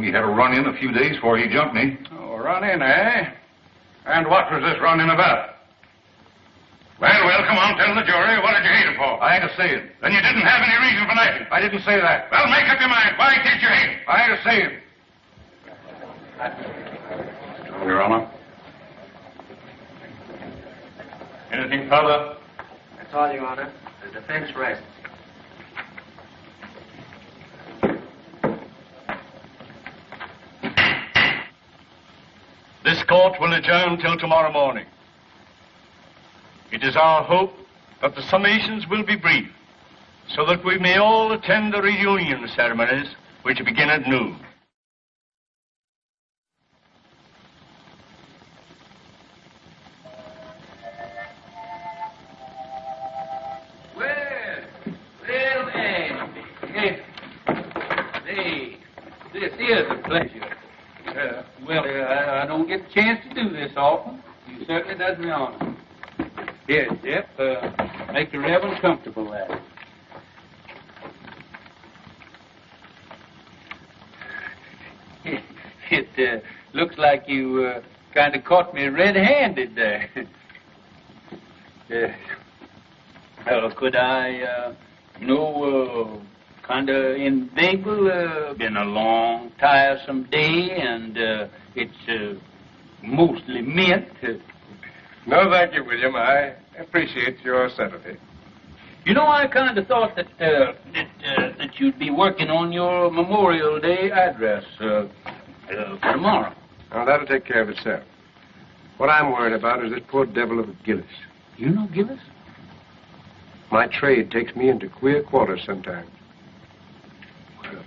We had a run-in a few days before he jumped me. Oh, run-in, eh? And what was this run-in about? Well, come on, tell the jury. What did you hate him for? I ain't a saying. Then you didn't have any reason for knifing. I didn't say that. Well, make up your mind. Why did you hate him? I ain't a saying. Your Honor. Anything further? That's all, Your Honor. The defense rests. This court will adjourn till tomorrow morning. It is our hope that the summations will be brief, so that we may all attend the reunion ceremonies, which begin at noon. Hey, this is a pleasure. I don't get a chance to do this often. You certainly does me honor. Here, Jeff, make the Reverend comfortable there. It looks like you kind of caught me red-handed there. Could I, kind of inveigle? Been a long, tiresome day, and it's mostly mint. No, thank you, William. I appreciate your sympathy. You know, I kind of thought that you'd be working on your Memorial Day address for tomorrow. Oh, that'll take care of itself. What I'm worried about is this poor devil of a Gillis. You know Gillis? My trade takes me into queer quarters sometimes. Well,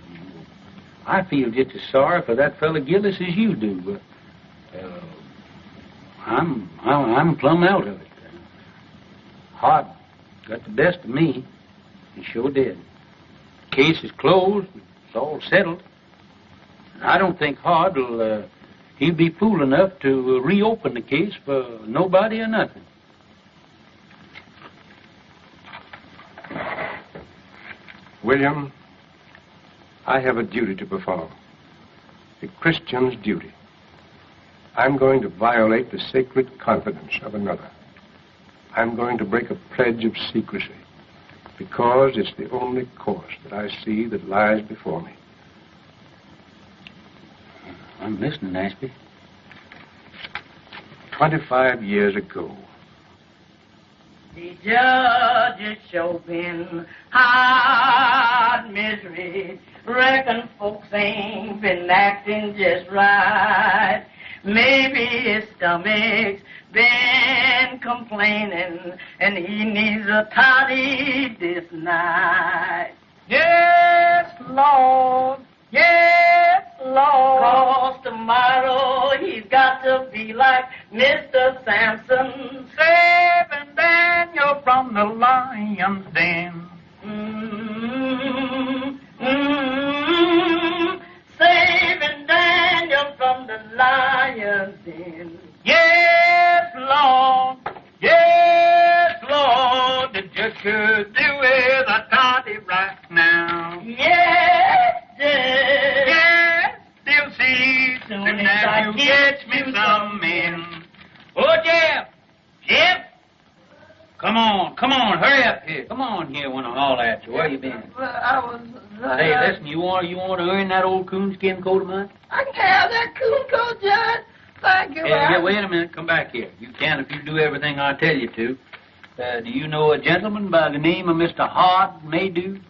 I feel just as sorry for that fella Gillis as you do, but I'm plumb out of it. Hart got the best of me. He sure did. The case is closed. It's all settled. I don't think Hart will, he'll be fool enough to reopen the case for nobody or nothing. William, I have a duty to perform. A Christian's duty. I'm going to violate the sacred confidence of another. I'm going to break a pledge of secrecy because it's the only course that I see that lies before me. I'm listening, Ashby. 25 years ago. The judge is showing hard misery. Reckon folks ain't been acting just right. Maybe his stomach's been complaining, and he needs a toddy this night. Yes, Lord. Yes, Lord. 'Cause tomorrow he's got to be like Mr. Samson, Saving Daniel from the lion's den. Saving Daniel from the lion's den. Yes, Lord. Yes, Lord. The judge could do with a toddy right now. Yes, Judge. Yes, they'll see soon as you get me some men. Oh, Jeff. Jeff. Come on, hurry up here. Come on here when I holler at you. Where you been? Well, I was... Hey, listen, you want to earn that old coonskin coat of mine? I can have that coon coat, Judge. Thank you. Yeah, wait a minute. Come back here. You can if you do everything I tell you to. Do you know a gentleman by the name of Mr. Hart Maydew?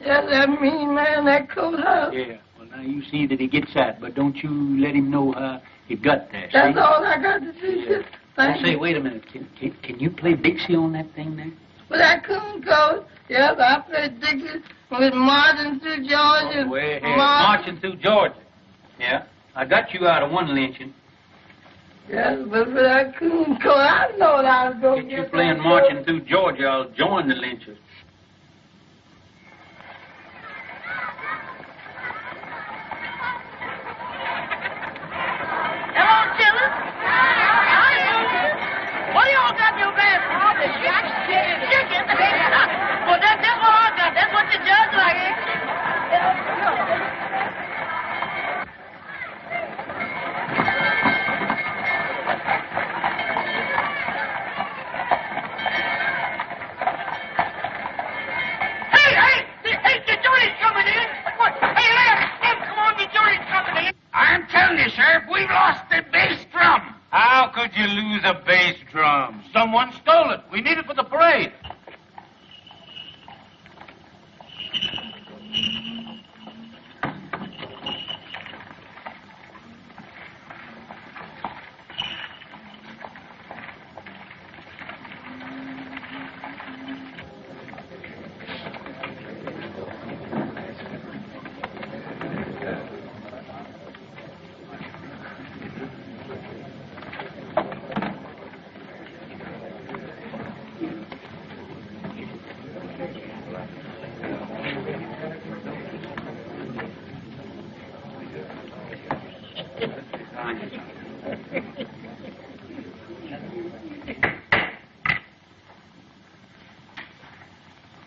Yes, that mean man, that coat house. Yeah. Well, now you see that he gets that, but don't you let him know how he got there. That's see? all I got to do. Yeah. Thank Say, you. wait a minute. Can you play Dixie on that thing there? With that coon coat, yes, I played Dixie with Marching Through Georgia. Way ahead. Marching Through Georgia. Yeah. I got you out of one lynching. Yes, but for that coon coat, I know that I was going to Get you playing Marching Through Georgia, I'll join the lynchers. Hello, children. What do y'all got in your basket? Oh, the chicken. Well, that's what I got. That's what the judge like, Hey, the jury's coming in. What? Hey, Lem, come on, the jury's coming in. I'm telling you, Sheriff, we've lost the bass drum. How could you lose a bass drum? Someone stole it. We need it for the parade.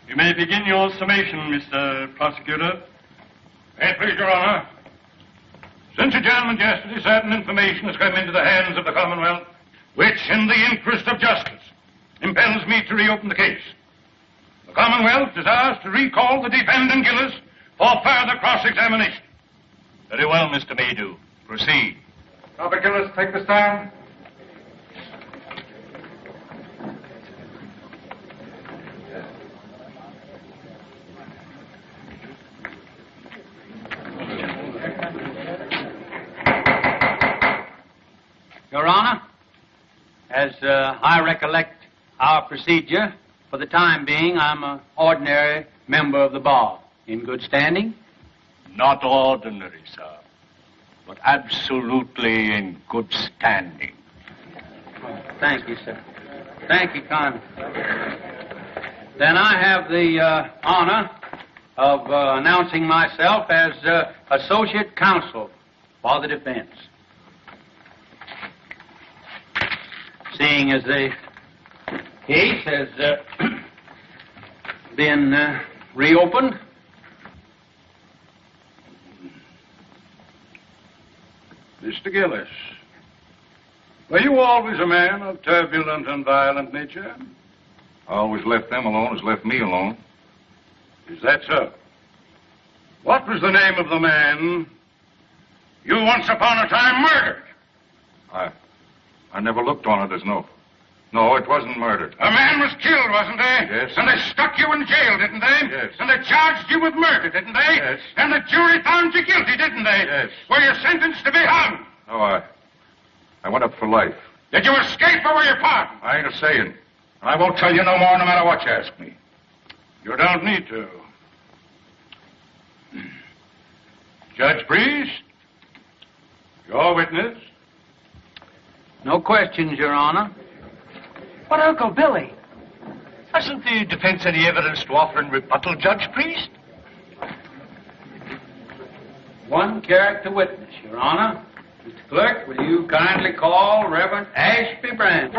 You may begin your summation, Mr. Prosecutor. May it please Your Honor. Since adjournment yesterday, certain information has come into the hands of the Commonwealth, which, in the interest of justice, impels me to reopen the case. The Commonwealth desires to recall the defendant Gillis for further cross-examination. Very well, Mr. Maydew. Proceed. Robert Gillis, take the stand. Your Honor, as I recollect our procedure, for the time being, I'm an ordinary member of the bar. In good standing? Not ordinary, sir, but absolutely in good standing. Thank you, sir. Thank you kindly. Then I have the honor of announcing myself as Associate Counsel for the defense. Seeing as the case has been reopened, Mr. Gillis, were you always a man of turbulent and violent nature? I always left them alone as left me alone. Is that so? What was the name of the man you once upon a time murdered? I never looked on it as no, it wasn't murder. A man was killed, wasn't he? Yes. And they stuck you in jail, didn't they? Yes. And they charged you with murder, didn't they? Yes. And the jury found you guilty, didn't they? Yes. Were you sentenced to be hung? No, I went up for life. Did you escape or were you pardoned? I ain't a saying. I won't tell you no more no matter what you ask me. You don't need to. Judge Priest, your witness. no questions, Your Honor. But, Uncle Billy, Hasn't the defense any evidence to offer in rebuttal, Judge Priest? One character witness, Your Honor. Mr. Clerk, will you kindly call Reverend Ashby Brand?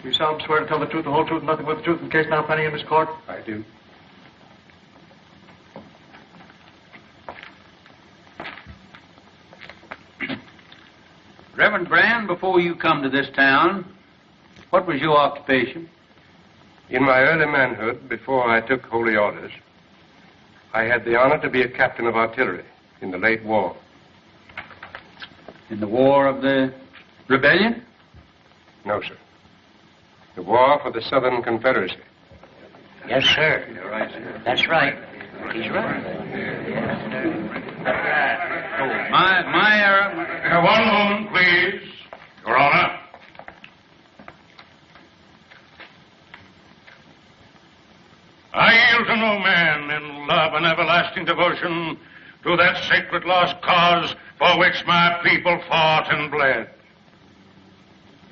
You solemnly swear to tell the truth, the whole truth, and nothing but the truth in the case now pending in this court? I do. Reverend Brand, before you come to this town, what was your occupation? In my early manhood, before I took holy orders, I had the honor to be a captain of artillery in the late war. In the War of the Rebellion? No, sir. The war for the Southern Confederacy. Yes, sir. You're right, sir. That's right. He's right. Oh, my error. One moment, please, Your Honor. I yield to no man in love and everlasting devotion to that sacred lost cause for which my people fought and bled.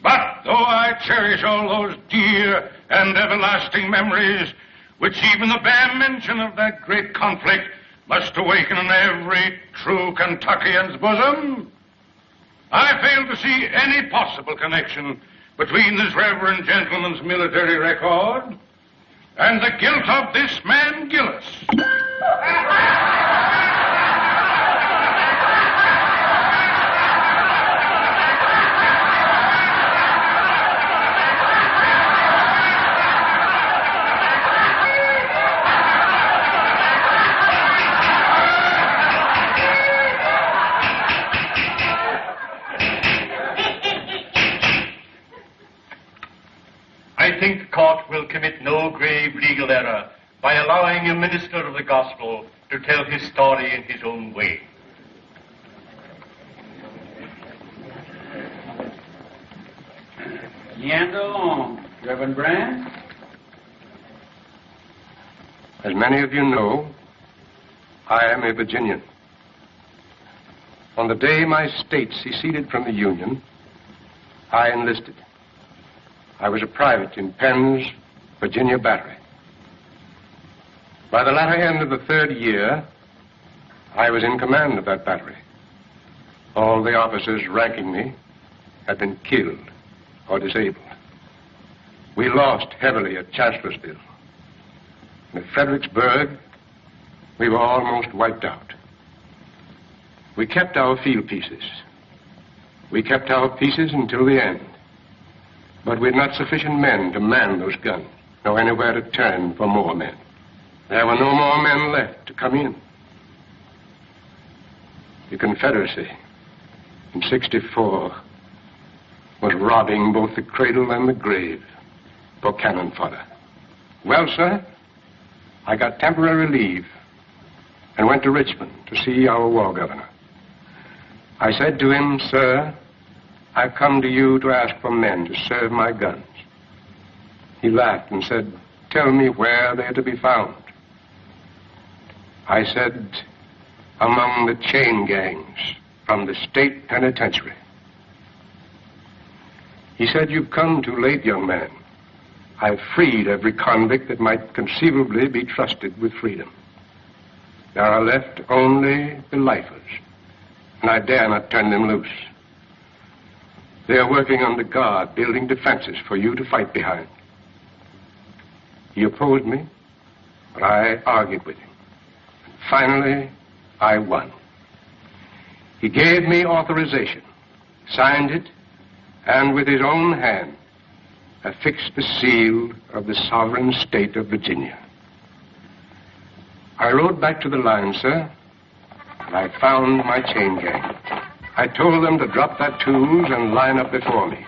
But though I cherish all those dear and everlasting memories, which even the bare mention of that great conflict must awaken in every true Kentuckian's bosom, I fail to see any possible connection between this reverend gentleman's military record and the guilt of this man Gillis. I think the court will commit no grave legal error by allowing a minister of the gospel to tell his story in his own way. Meander along, Reverend Brand. As many of you know, I am a Virginian. On the day my state seceded from the Union, I enlisted. I was a private in Penn's Virginia Battery. By the latter end of the 3rd year, I was in command of that battery. All the officers ranking me had been killed or disabled. We lost heavily at Chancellorsville. At Fredericksburg, we were almost wiped out. We kept our field pieces. We kept our pieces until the end. But we had not sufficient men to man those guns, nor anywhere to turn for more men. There were no more men left to come in. The Confederacy, in '64, was robbing both the cradle and the grave for cannon fodder. Well, sir, I got temporary leave and went to Richmond to see our war governor. I said to him, "Sir, I've come to you to ask for men to serve my guns." He laughed and said, "Tell me where they're to be found." I said, "Among the chain gangs from the state penitentiary." He said, "You've come too late, young man. I've freed every convict that might conceivably be trusted with freedom. There are left only the lifers, and I dare not turn them loose. They are working under guard, building defenses for you to fight behind." He opposed me, but I argued with him. Finally, I won. He gave me authorization, signed it, and with his own hand affixed the seal of the sovereign state of Virginia. I rode back to the line, sir, and I found my chain gang. I told them to drop their tools and line up before me.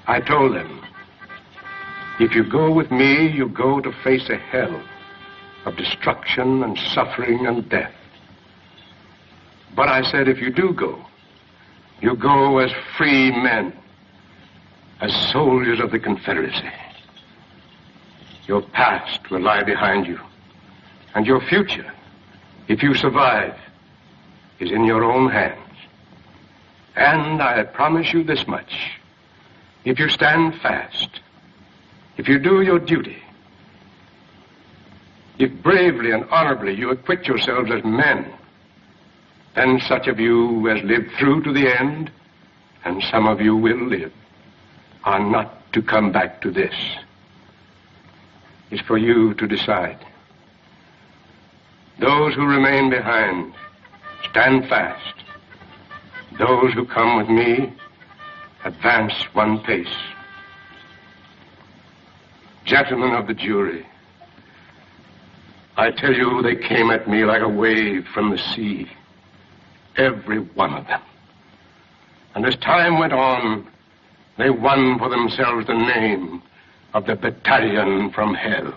I told them, if you go with me, you go to face a hell of destruction and suffering and death. But I said, if you do go, you go as free men, as soldiers of the Confederacy. Your past will lie behind you, and your future, if you survive, is in your own hands. And I promise you this much: if you stand fast, if you do your duty, if bravely and honorably you acquit yourselves as men, then such of you as live through to the end, and some of you will live, are not to come back to this. It's for you to decide. Those who remain behind, stand fast. Those who come with me, advance one pace. Gentlemen of the jury, I tell you, they came at me like a wave from the sea, every one of them. And as time went on, they won for themselves the name of the battalion from hell.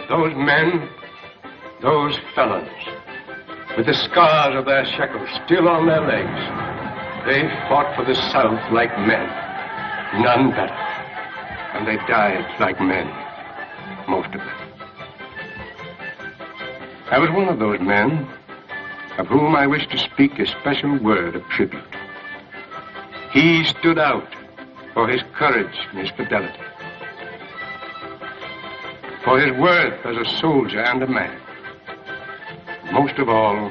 Those men, those fellows, with the scars of their shekels still on their legs, they fought for the South like men, none better. And they died like men, most of them. I was one of those men of whom I wish to speak a special word of tribute. He stood out for his courage and his fidelity, for his worth as a soldier and a man, most of all,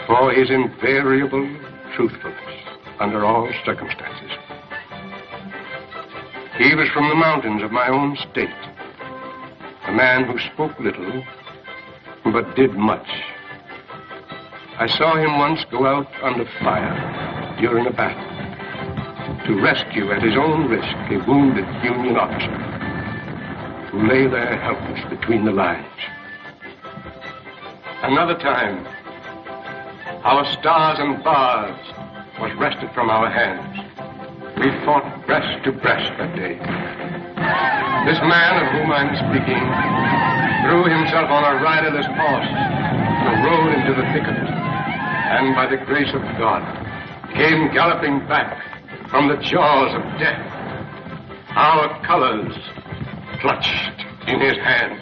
for his invariable truthfulness under all circumstances. He was from the mountains of my own state, a man who spoke little but did much. I saw him once go out under fire during a battle to rescue at his own risk a wounded Union officer who lay there helpless between the lines. Another time, our stars and bars was wrested from our hands. We fought breast to breast that day. This man of whom I'm speaking threw himself on a riderless horse and rode into the thicket, and by the grace of God came galloping back from the jaws of death, our colors clutched in his hand.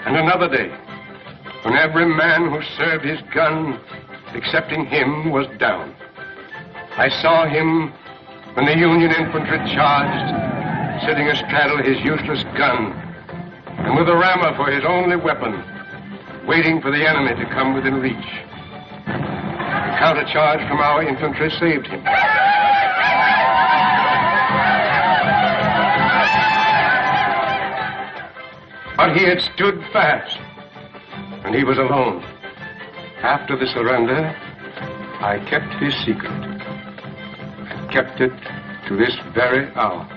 And another day, when every man who served his gun, excepting him, was down, I saw him when the Union infantry charged, sitting astraddle his useless gun, and with a rammer for his only weapon, waiting for the enemy to come within reach. The countercharge from our infantry saved him. But he had stood fast, and he was alone. After the surrender, I kept his secret, and kept it to this very hour.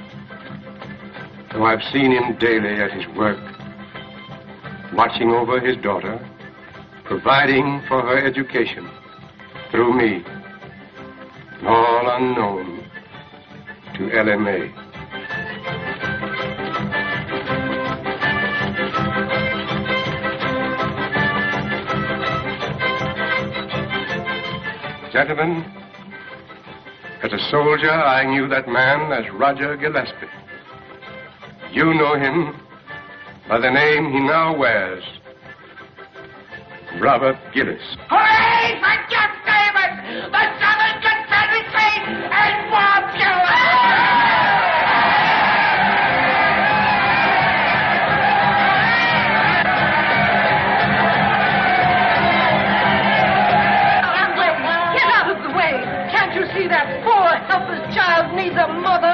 Though I've seen him daily at his work, watching over his daughter, providing for her education through me, all unknown to Ellie Mae. Gentlemen, as a soldier, I knew that man as Roger Gillespie. You know him by the name he now wears, Robert Gillis. Hooray for Jeff Davis, the Southern Confederacy, and Bob Get out of the way! Can't you see that poor, helpless child needs a mother?